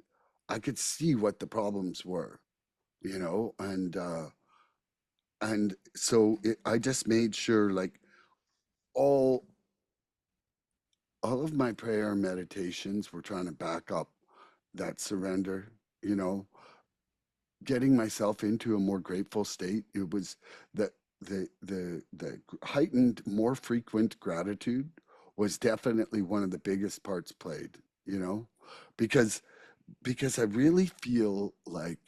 I could see what the problems were, and so I just made sure, like, all all of my prayer and meditations were trying to back up that surrender, you know getting myself into a more grateful state. It was the the heightened, more frequent gratitude was definitely one of the biggest parts played, because I really feel like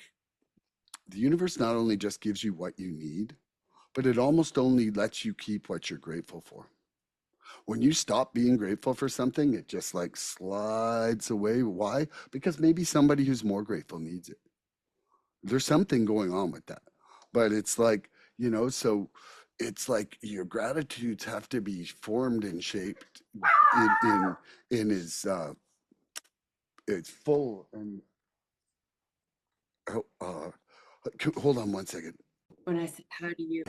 the universe not only just gives you what you need, but it almost only lets you keep what you're grateful for. When you stop being grateful for something, it just like slides away. Why? Because maybe somebody who's more grateful needs it. There's something going on with that. But it's like, so it's like your gratitudes have to be formed and shaped in his it's full and oh, hold on one second. When I said, how do you?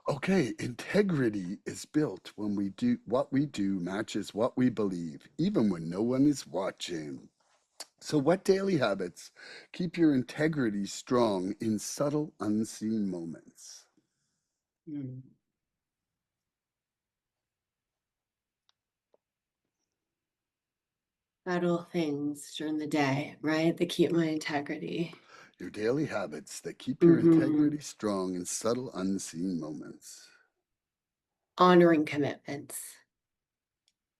Okay, integrity is built when we do what we do matches what we believe, even when no one is watching. So, what daily habits keep your integrity strong in subtle, unseen moments? Hmm. Subtle things during the day, right? That keep my integrity. Your daily habits that keep your Hmm. integrity strong in subtle, unseen moments. Honoring commitments.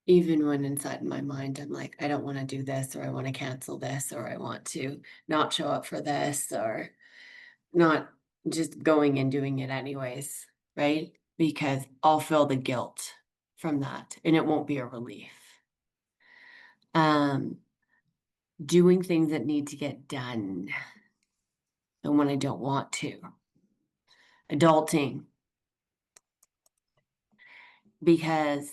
Even when inside my mind, I'm like, I don't want to do this, or I want to cancel this, or I want to not show up for this, or not just going and doing it anyways, right? Because I'll feel the guilt from that and it won't be a relief. Um, doing things that need to get done and when I don't want to. Adulting because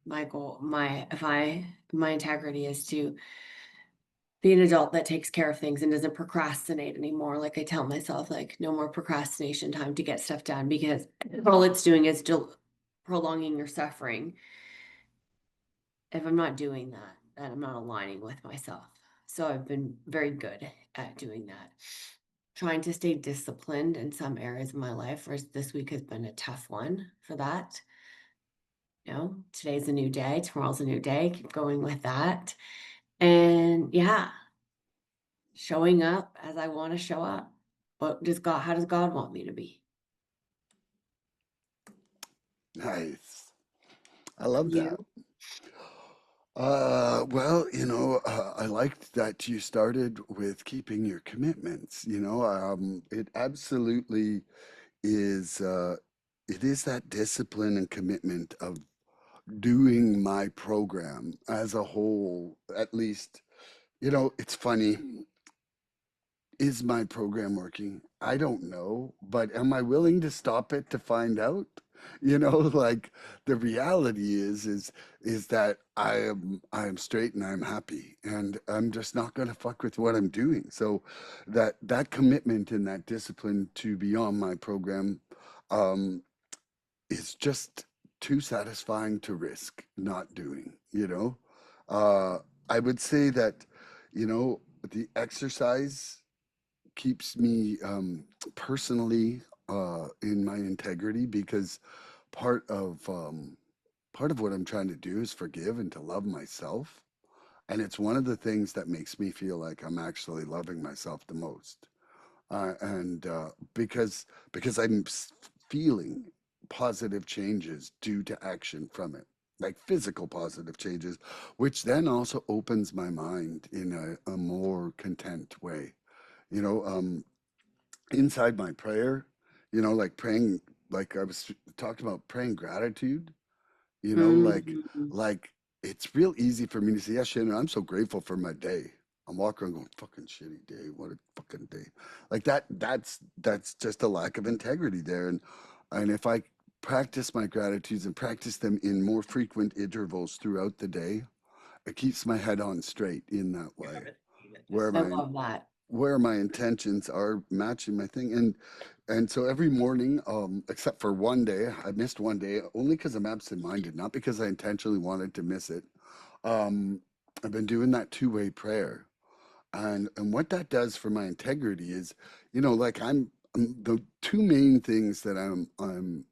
my goal, my if I my integrity is to be an adult that takes care of things and doesn't procrastinate anymore. Like I tell myself, like no more procrastination time to get stuff done because all it's doing is prolonging your suffering. If I'm not doing that, then I'm not aligning with myself. So I've been very good at doing that. Trying to stay disciplined in some areas of my life, whereas this week has been a tough one for that. Today's a new day, tomorrow's a new day. Keep going with that. And yeah, showing up as I want to show up. How does God want me to be? Nice. I love that. You? Well, I liked that you started with keeping your commitments. It absolutely is. It is that discipline and commitment of doing my program as a whole. At least, it's funny. Is my program working? I don't know, but am I willing to stop it to find out? Like the reality is that I am straight and I'm happy and I'm just not going to fuck with what I'm doing. So that commitment and that discipline to be on my program um is just too satisfying to risk not doing, I would say that, the exercise keeps me personally in my integrity because part of part of what I'm trying to do is forgive and to love myself. And it's one of the things that makes me feel like I'm actually loving myself the most. And because feeling positive changes due to action from it, like physical positive changes, which then also opens my mind in a more content way. You know, inside my prayer, like praying, like I was talking about praying gratitude, you know, like Mhm. like it's real easy for me to say, yeah, Shannon, I'm so grateful for my day. I'm walking around going, fucking shitty day. What a fucking day. Like that's just a lack of integrity there. And if I practice my gratitudes and practice them in more frequent intervals throughout the day, it keeps my head on straight in that way. Where I my love that. where my intentions are matching my thing. And so every morning, except for one day, I missed one day only because I'm absent-minded, not because I intentionally wanted to miss it. um I've been doing that two-way prayer, and what that does for my integrity is, like the two main things that I'm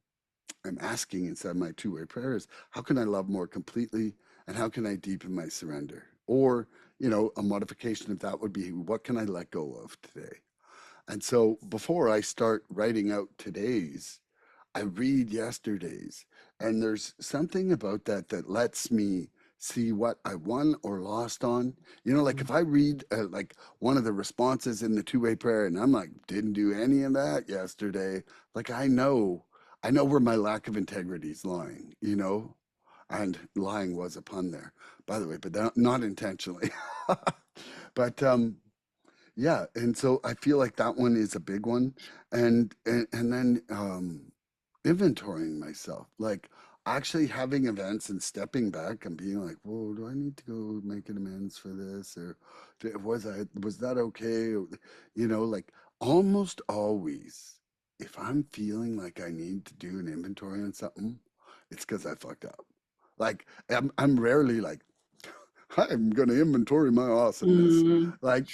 asking inside my two-way prayer is, how can I love more completely, and how can I deepen my surrender? Or, a modification of that would be, what can I let go of today? And so before I start writing out today's, I read yesterday's, and there's something about that that lets me see what I won or lost on. Like if I read like one of the responses in the two-way prayer, and I'm like, didn't do any of that yesterday, like I know where my lack of integrity is lying, and lying was a pun there, by the way, but not intentionally. But yeah, and so I feel like that one is a big one, and then inventorying myself, like actually having events and stepping back and being like, whoa, do I need to go make an amends for this, or was that okay? Like almost always, if I'm feeling like I need to do an inventory on something, it's because I fucked up. Like I'm rarely like, I'm going to inventory my awesomeness. Mm. Like,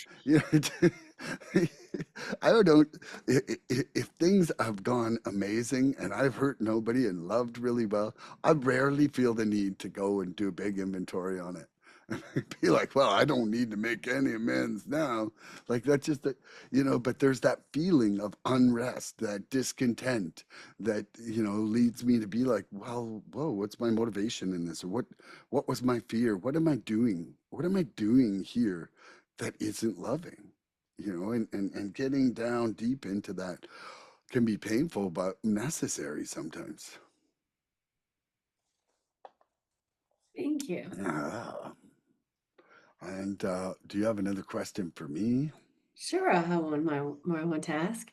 I don't, if things have gone amazing and I've hurt nobody and loved really well, I rarely feel the need to go and do a big inventory on it. And be like, well, I don't need to make any amends now. Like, that's just, but there's that feeling of unrest, that discontent that, leads me to be like, well, whoa, what's my motivation in this? Or what was my fear? What am I doing? What am I doing here that isn't loving? And getting down deep into that can be painful, but necessary sometimes. Thank you. Yeah. And do you have another question for me? Sure, I have one task.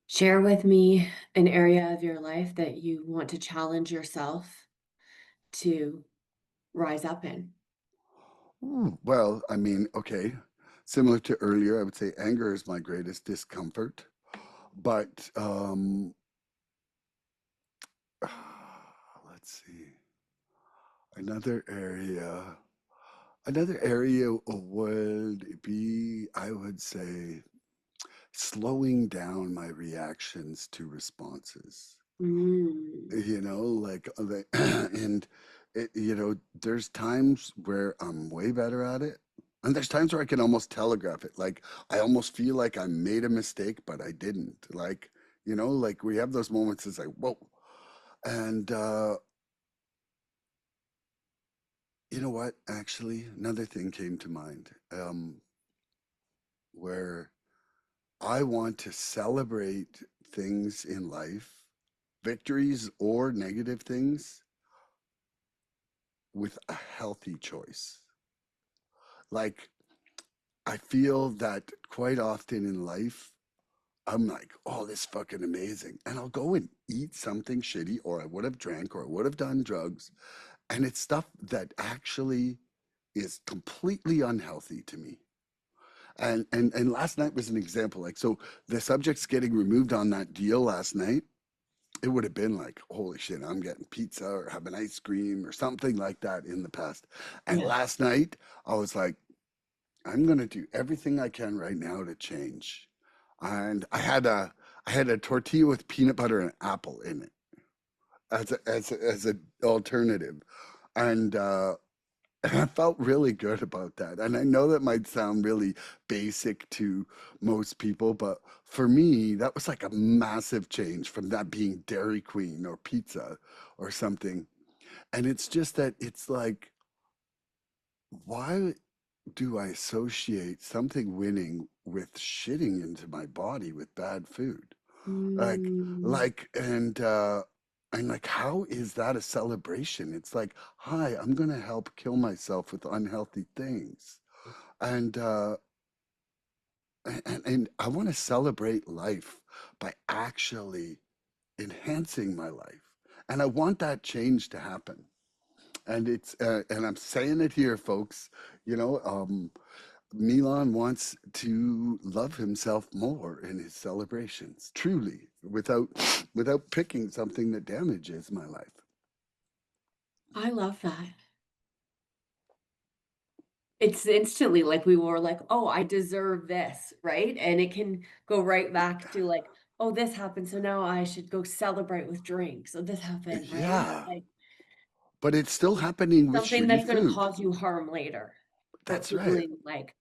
Share with me an area of your life that you want to challenge yourself to rise up in. Well, I mean, okay. Similar to earlier, I would say anger is my greatest discomfort. But let's see. Another area. Another area would be, I would say, slowing down my reactions to responses. Mm. And there's times where I'm way better at it. And there's times where I can almost telegraph it. Like I almost feel like I made a mistake, but I didn't. Like we have those moments, it's like, whoa. And you know what? Actually, another thing came to mind, where I want to celebrate things in life, victories or negative things, with a healthy choice. Like, I feel that quite often in life, I'm like, oh, this is fucking amazing. And I'll go and eat something shitty, or I would have drank, or I would have done drugs. And it's stuff that actually is completely unhealthy to me. And last night was an example. Like, so the subject's getting removed on that deal last night. It would have been like, holy shit, I'm getting pizza or having ice cream or something like that in the past. And Yeah. last night, I was like, I'm gonna do everything I can right now to change. And I had a tortilla with peanut butter and apple in it as a alternative. And And I felt really good about that. And I know that might sound really basic to most people, but for me, that was like a massive change from that being Dairy Queen or pizza or something. And it's just that it's like, why do I associate something winning with shitting into my body with bad food? Like, Mm, and like, how is that a celebration? It's like, hi, I'm gonna help kill myself with unhealthy things, and and I want to celebrate life by actually enhancing my life, and I want that change to happen. And and I'm saying it here, folks. You know, Milan wants to love himself more in his celebrations, truly, without picking something that damages my life. I love that. It's instantly like we were like, oh, I deserve this, right? And it can go right back to like, oh, this happened, so now I should go celebrate with drinks. So this happened, right? Yeah, Like but it's still happening with something shitty that's going to food. cause you harm later, but That's right. feeling like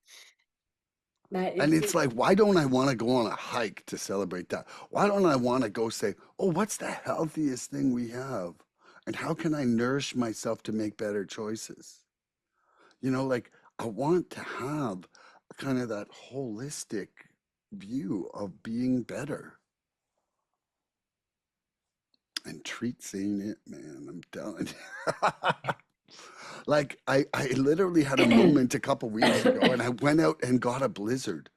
that And it's it's like, why don't I want to go on a hike to celebrate that? Why don't I want to go say, oh, what's the healthiest thing we have? And how can I nourish myself to make better choices? You know, like I want to have kind of that holistic view of being better. And treats ain't it, man. I'm telling you. Like I literally had a moment a couple weeks ago and I went out and got a blizzard.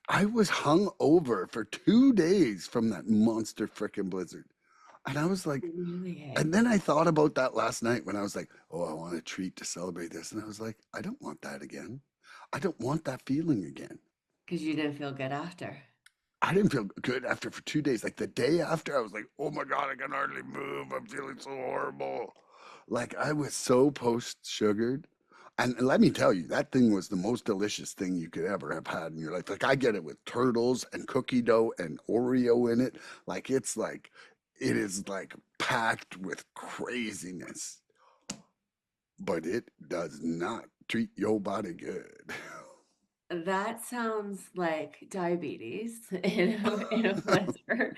I was hung over for 2 days from that monster frickin' blizzard. And I was like, really, hey, and then I thought about that last night when I was like, oh, I want a treat to celebrate this. And I was like, I don't want that again. I don't want that feeling again. because you didn't feel good after. I didn't feel good after for 2 days. Like the day after, I was like, oh my God, I can hardly move. I'm feeling so horrible. Like I was so post sugared. And let me tell you, that thing was the most delicious thing you could ever have had in your life. Like I get it with turtles and cookie dough and Oreo in it. Like it is like packed with craziness, but it does not treat your body good. That sounds like diabetes in a blizzard,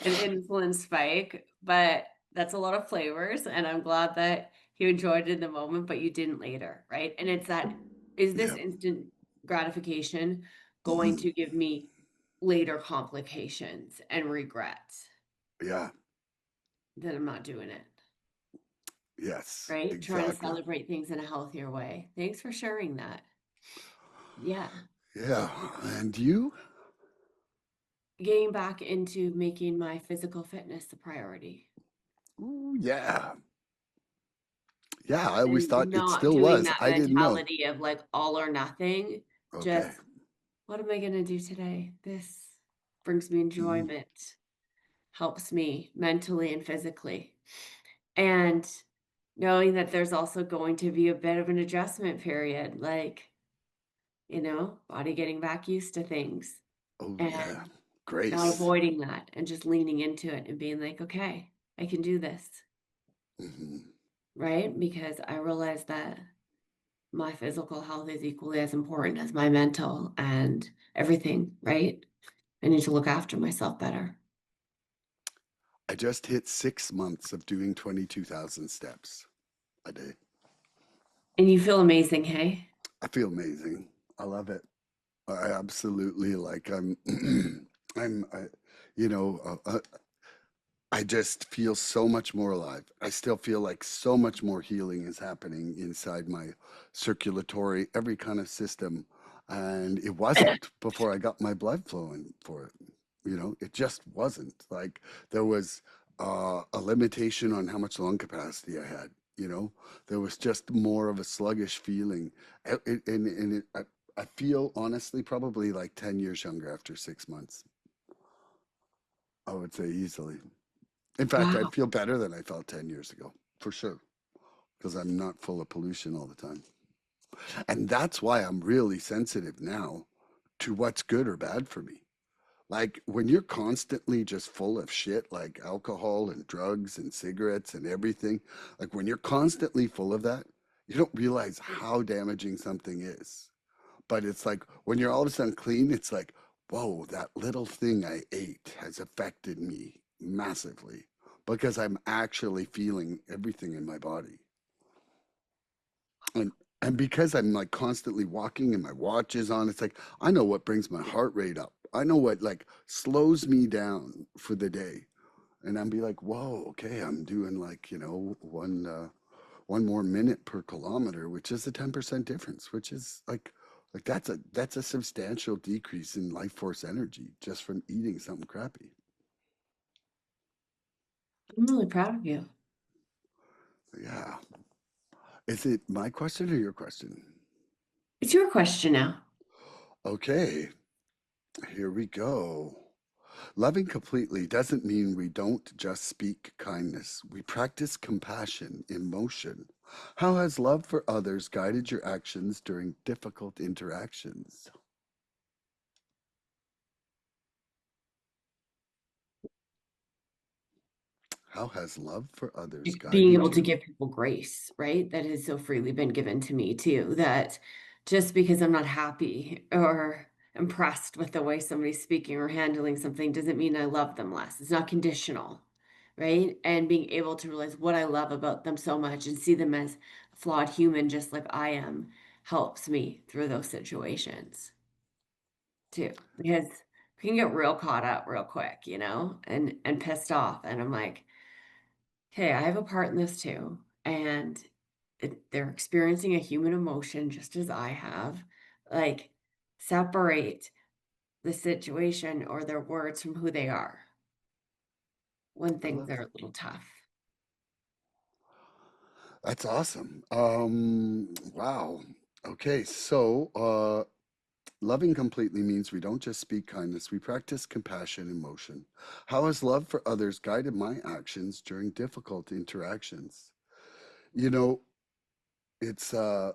an insulin spike, but that's a lot of flavors, and I'm glad that you enjoyed it in the moment, but you didn't later, right? And it's that, is this Yeah. instant gratification going to give me later complications and regrets Yeah. that I'm not doing it, Yes. right? Trying to Exactly. celebrate things in a healthier way. Thanks for sharing that. Yeah. Yeah. And you? Getting back into making my physical fitness the priority Ooh, yeah. Yeah, I always and thought it not still doing was. that I didn't know. mentality of like all or nothing. Okay. Just what am I going to do today? This brings me Mhm. enjoyment, helps me mentally and physically. And knowing that there's also going to be a bit of an adjustment period, like, body getting back used to things Oh, yeah. and not Grace. avoiding that and just leaning into it and being like, okay, I can do this. Hmm. Right? Because I realize that my physical health is equally as important as my mental and everything, right? I need to look after myself better. I just hit 6 months of doing 22,000 steps a day. And you feel amazing, hey? I feel amazing. I love it. I absolutely like, I'm, you know, I just feel so much more alive. I still feel like so much more healing is happening inside my circulatory, every kind of system. And it wasn't before I got my blood flowing for it. You know, it just wasn't. Like there was a limitation on how much lung capacity I had. You know, there was just more of a sluggish feeling. I feel honestly probably like 10 years younger after 6 months. I would say easily. In fact, I'd Wow. feel better than I felt 10 years ago, for sure, because I'm not full of pollution all the time. And that's why I'm really sensitive now to what's good or bad for me. Like when you're constantly just full of shit like alcohol and drugs and cigarettes and everything, like when you're constantly full of that, You don't realize how damaging something is. But it's like when you're all of a sudden clean, it's like, whoa, that little thing I ate has affected me massively because I'm actually feeling everything in my body. And and because I'm like constantly walking and my watch is on, it's like I know what brings my heart rate up. I know what like slows me down for the day. And I'm be like, whoa, okay, I'm doing like, one more minute per kilometer, which is a 10% difference, which is like that's a substantial decrease in life force energy just from eating something crappy. I'm really proud of you. Yeah. Is it my question or your question? It's your question now. Okay, here we go. Loving completely doesn't mean we don't just speak kindness. We practice compassion in motion. How has love for others guided your actions during difficult interactions? How has love for others Being guided able to you? give people grace, right? That has so freely been given to me too, that just because I'm not happy or impressed with the way somebody's speaking or handling something doesn't mean I love them less. It's not conditional, right? And being able to realize what I love about them so much and see them as a flawed human just like I am helps me through those situations too. Because we can get real caught up real quick, and pissed off. And I'm like, okay, I have a part in this too. And they're experiencing a human emotion just as I have. Like, separate the situation or their words from who they are when I things love are that. a little tough. That's awesome. Wow. Okay, so loving completely means we don't just speak kindness, we practice compassion in motion. How has love for others guided my actions during difficult interactions? You know, it's uh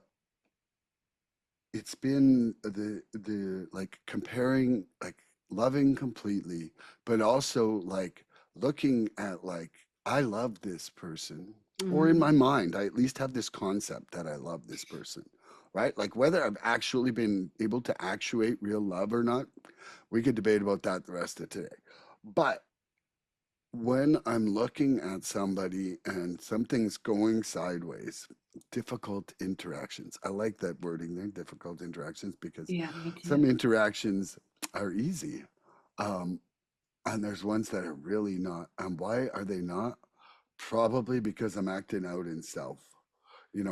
it's been the like comparing like loving completely, but also like looking at like I love this person, or in Mhm. my mind I at least have this concept that I love this person, right? Like whether I've actually been able to actuate real love or not, we could debate about that the rest of today. But when I'm looking at somebody and something's going sideways, difficult interactions. I like that wording there, difficult interactions, because Yeah, me some too. interactions are easy. Um, and there's ones that are really not. And why are they not? Probably because I'm acting out in self.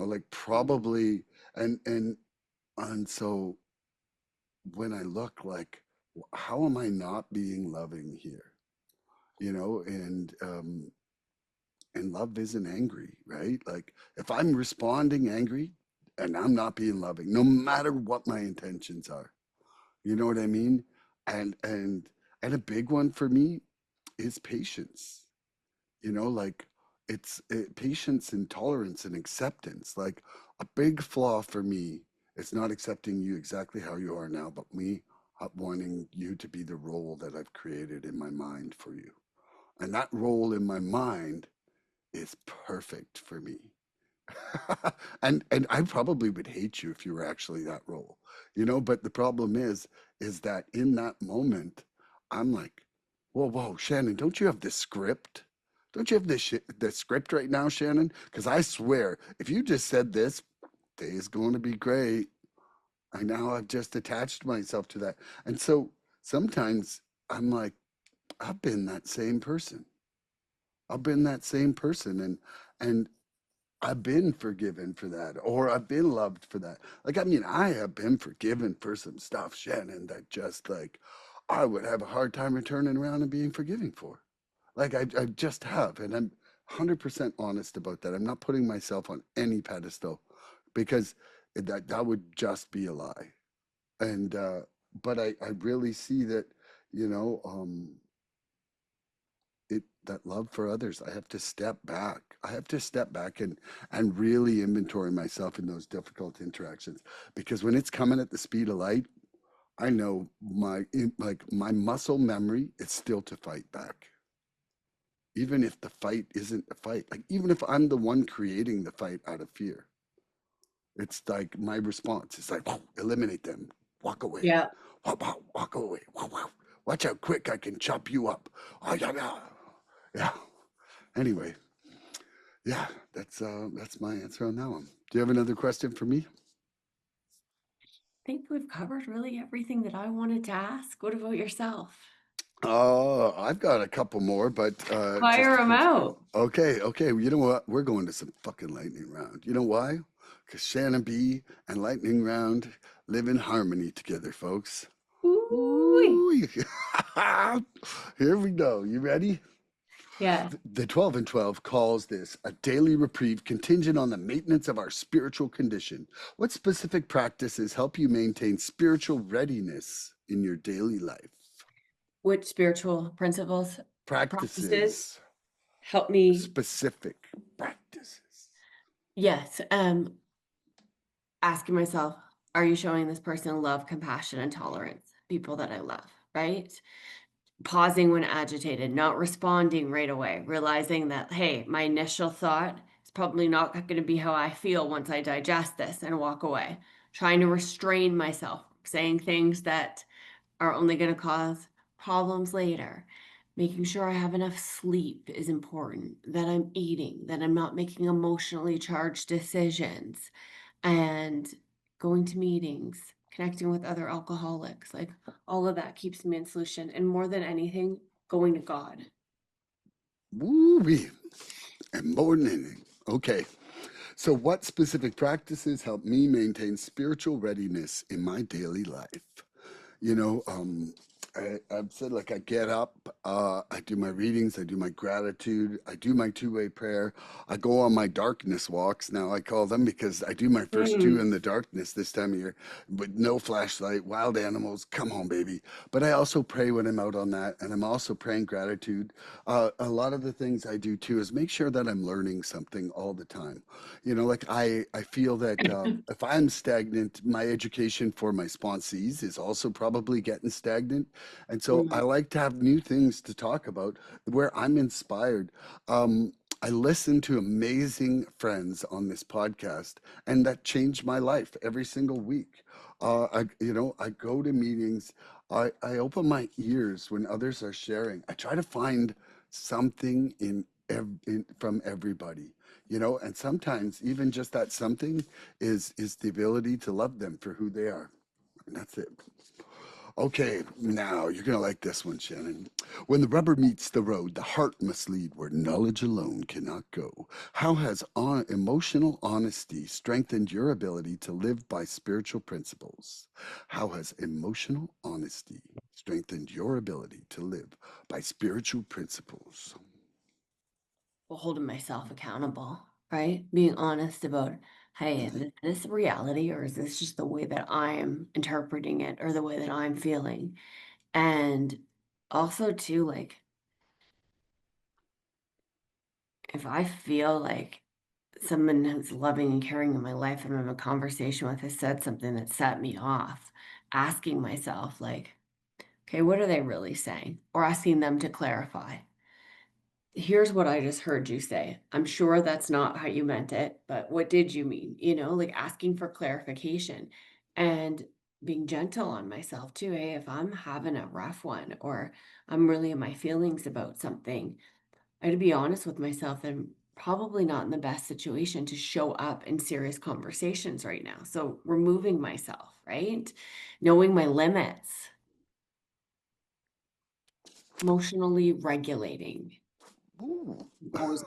Like probably and and so when I look like how am I not being loving here? And love isn't angry, right? Like if I'm responding angry and I'm not being loving, no matter what my intentions are, you know what I mean? And and and a big one for me is patience. Like patience and tolerance and acceptance. Like a big flaw for me is not accepting you exactly how you are now, but me wanting you to be the role that I've created in my mind for you. And that role in my mind is perfect for me. And I probably would hate you if you were actually that role, but the problem is that in that moment, I'm like, whoa, whoa, Shannon, don't you have the script? Don't you have the script right now, Shannon? Because I swear, if you just said this, day is going to be great. I now I've just attached myself to that. And so sometimes I'm like, I've been that same person. I've been that same person. And I've been forgiven for that, or I've been loved for that. Like, I mean, I have been forgiven for some stuff, Shannon, that just like I would have a hard time returning around and being forgiving for. Like, I just have, and I'm 100% honest about that. I'm not putting myself on any pedestal because that would just be a lie. And, but I really see that, you know, um, that love for others, I have to step back. I have to step back and really inventory myself in those difficult interactions, because when it's coming at the speed of light, I know like my muscle memory is still to fight back, even if the fight isn't a fight. Like even if I'm the one creating the fight out of fear, It's like my response. It's like, eliminate them, walk away, Yeah. walk away. Watch how quick I can chop you up. Oh, yeah, yeah. Yeah. Anyway, yeah, that's my answer on that one. Do you have another question for me? I think we've covered really everything that I wanted to ask. What about yourself? I've got a couple more, but just Fire them out. okay, okay. Well, you know what? We're going to some fucking lightning round. You know why? Because Shannon B and lightning round live in harmony together, folks. Ooh. Ooh, here we go. You ready? Yes. The 12 and 12 calls this a daily reprieve contingent on the maintenance of our spiritual condition. What specific practices help you maintain spiritual readiness in your daily life? Which spiritual principles, practices Practices, help me? specific practices. Yes. Asking myself, are you showing this person love, compassion, and tolerance? People that I love, right? Pausing when agitated, not responding right away, realizing that, hey, my initial thought is probably not going to be how I feel once I digest this and walk away. Trying to restrain myself, saying things that are only going to cause problems later. Making sure I have enough sleep is important, that I'm eating, that I'm not making emotionally charged decisions, and going to meetings, connecting with other alcoholics. Like all of that keeps me in solution. And more than anything, going to God. Woo-wee. And more than anything. Okay. So, what specific practices help me maintain spiritual readiness in my daily life? You know, I've said like I get up, I do my readings, I do my gratitude, I do my two-way prayer, I go on my darkness walks. Now I call them because I do my first two Mm. in the darkness this time of year with no flashlight, wild animals, come on, baby. But I also pray when I'm out on that, and I'm also praying gratitude. A lot of the things I do too is make sure that I'm learning something all the time. You know, like I feel that if I'm stagnant, my education for my sponsees is also probably getting stagnant. And so I Mm. like to have new things to talk about where I'm inspired. I listen to amazing friends on this podcast, and that changed my life every single week. I go to meetings. I open my ears when others are sharing. I try to find something from everybody, and sometimes even just that something is the ability to love them for who they are. And that's it. Okay, now you're gonna like this one, Shannon. When the rubber meets the road, the heart must lead where knowledge alone cannot go. How has emotional honesty strengthened your ability to live by spiritual principles? How has emotional honesty strengthened your ability to live by spiritual principles? Well, holding myself accountable, right? Being honest about, hey, Mhm. is this reality or is this just the way that I'm interpreting it or the way that I'm feeling? And also, too, like, if I feel like someone who's loving and caring in my life I'm having a conversation with has said something that set me off, asking myself, like, okay, what are they really saying? Or asking them to clarify. Here's what I just heard you say. I'm sure that's not how you meant it, but what did you mean? Like asking for clarification and being gentle on myself too. Hey, if I'm having a rough one or I'm really in my feelings about something, I had to be honest with myself that I'm probably not in the best situation to show up in serious conversations right now. So removing myself, right? Knowing my limits, emotionally regulating. Ooh. Always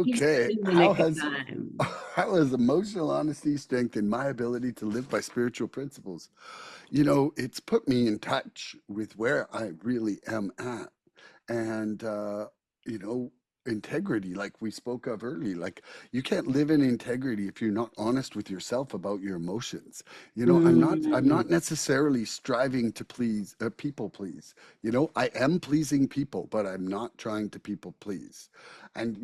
keeps me Okay, in the how nick of has time. how has emotional honesty strengthened my ability to live by spiritual principles? It's put me in touch with where I really am at. And, you know, integrity, like we spoke of earlier, like you can't live in integrity if you're not honest with yourself about your emotions. I'm not Mm. necessarily striving to please, people please. I am pleasing people, but I'm not trying to people please. And,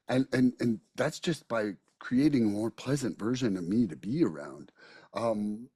and that's just by creating a more pleasant version of me to be around. Um,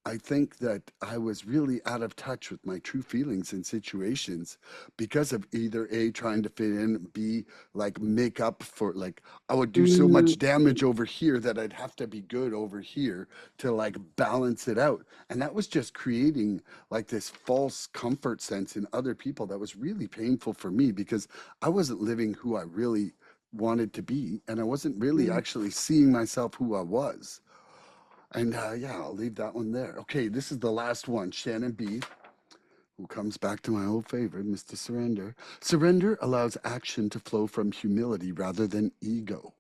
I think that I was really out of touch with my true feelings in situations because of either A, trying to fit in, B, like make up for, like, I would do so Mm, much damage over here that I'd have to be good over here to like balance it out. And that was just creating like this false comfort sense in other people that was really painful for me because I wasn't living who I really wanted to be. And I wasn't really mm. actually seeing myself who I was. And yeah, I'll leave that one there. Okay, this is the last one. Shannon B, who comes back to my old favorite, Mr. Surrender. Surrender allows action to flow from humility rather than ego.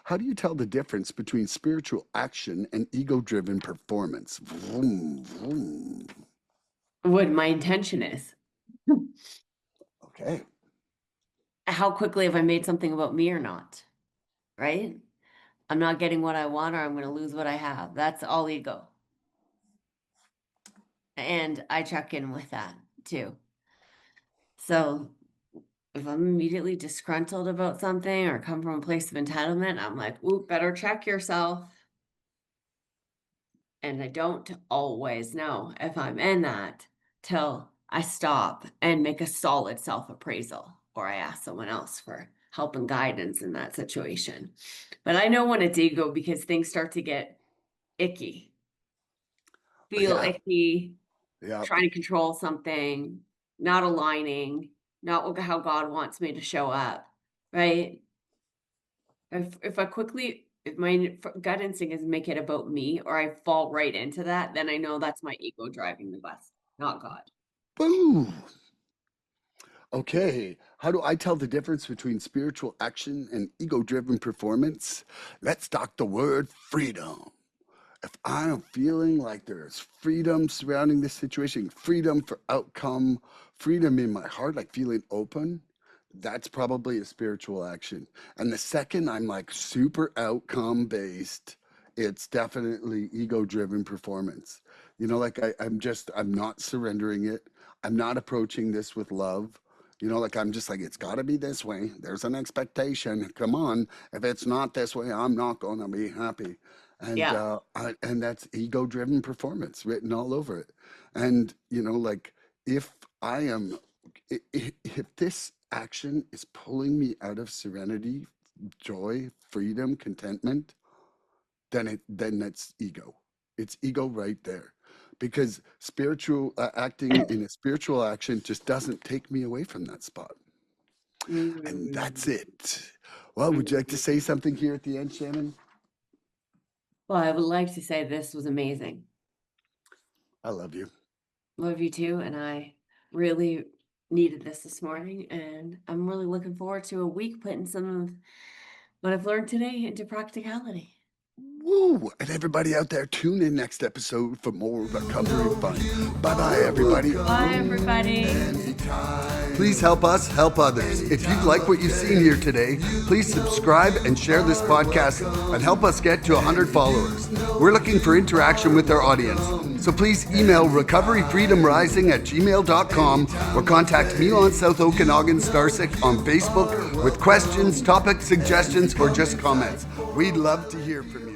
How do you tell the difference between spiritual action and ego driven performance? Vroom, vroom. What my intention is. Okay. How quickly have I made something about me or not? Right? I'm not getting what I want or I'm going to lose what I have. That's all ego. And I check in with that too. So if I'm immediately disgruntled about something or come from a place of entitlement, I'm like, ooh, better check yourself. And I don't always know if I'm in that till I stop and make a solid self appraisal or I ask someone else for help and guidance in that situation. But I know when it's ego because things start to get icky, feel Yeah. icky, Yeah. trying to control something, not aligning, not how God wants me to show up, right? If I quickly if my gut instinct is make it about me or I fall right into that, then I know that's my ego driving the bus, not God. Boom. Okay. How do I tell the difference between spiritual action and ego driven performance? Let's talk the word freedom. If I am feeling like there's freedom surrounding this situation, freedom for outcome, freedom in my heart, like feeling open, that's probably a spiritual action. And the second I'm like super outcome based, it's definitely ego driven performance. Like I'm not surrendering it. I'm not approaching this with love. Like I'm just like, it's got to be this way. There's an expectation. Come on. If it's not this way, I'm not going to be happy. And Yeah. and that's ego driven performance written all over it. And like if I am if this action is pulling me out of serenity, joy, freedom, contentment, then that's ego. It's ego right there. Because spiritual acting in a spiritual action just doesn't take me away from that spot. And that's Mm, it. Well, would you like to mm. say something here at the end, Shannon? Well, I would like to say this was amazing. I love you. Love you too, and I really needed this morning, and I'm really looking forward to a week putting some of what I've learned today into practicality. Woo! And everybody out there, tune in next episode for more recovery fun. Bye bye, everybody. Bye, everybody. Please help us help others. If you like what you've seen here today, please subscribe and share this podcast and help us get to 100 followers. We're looking for interaction with our audience. So please email recoveryfreedomrising@gmail.com or contact Milan South Okanagan Starcic on Facebook with questions, topic suggestions, or just comments. We'd love to hear from you.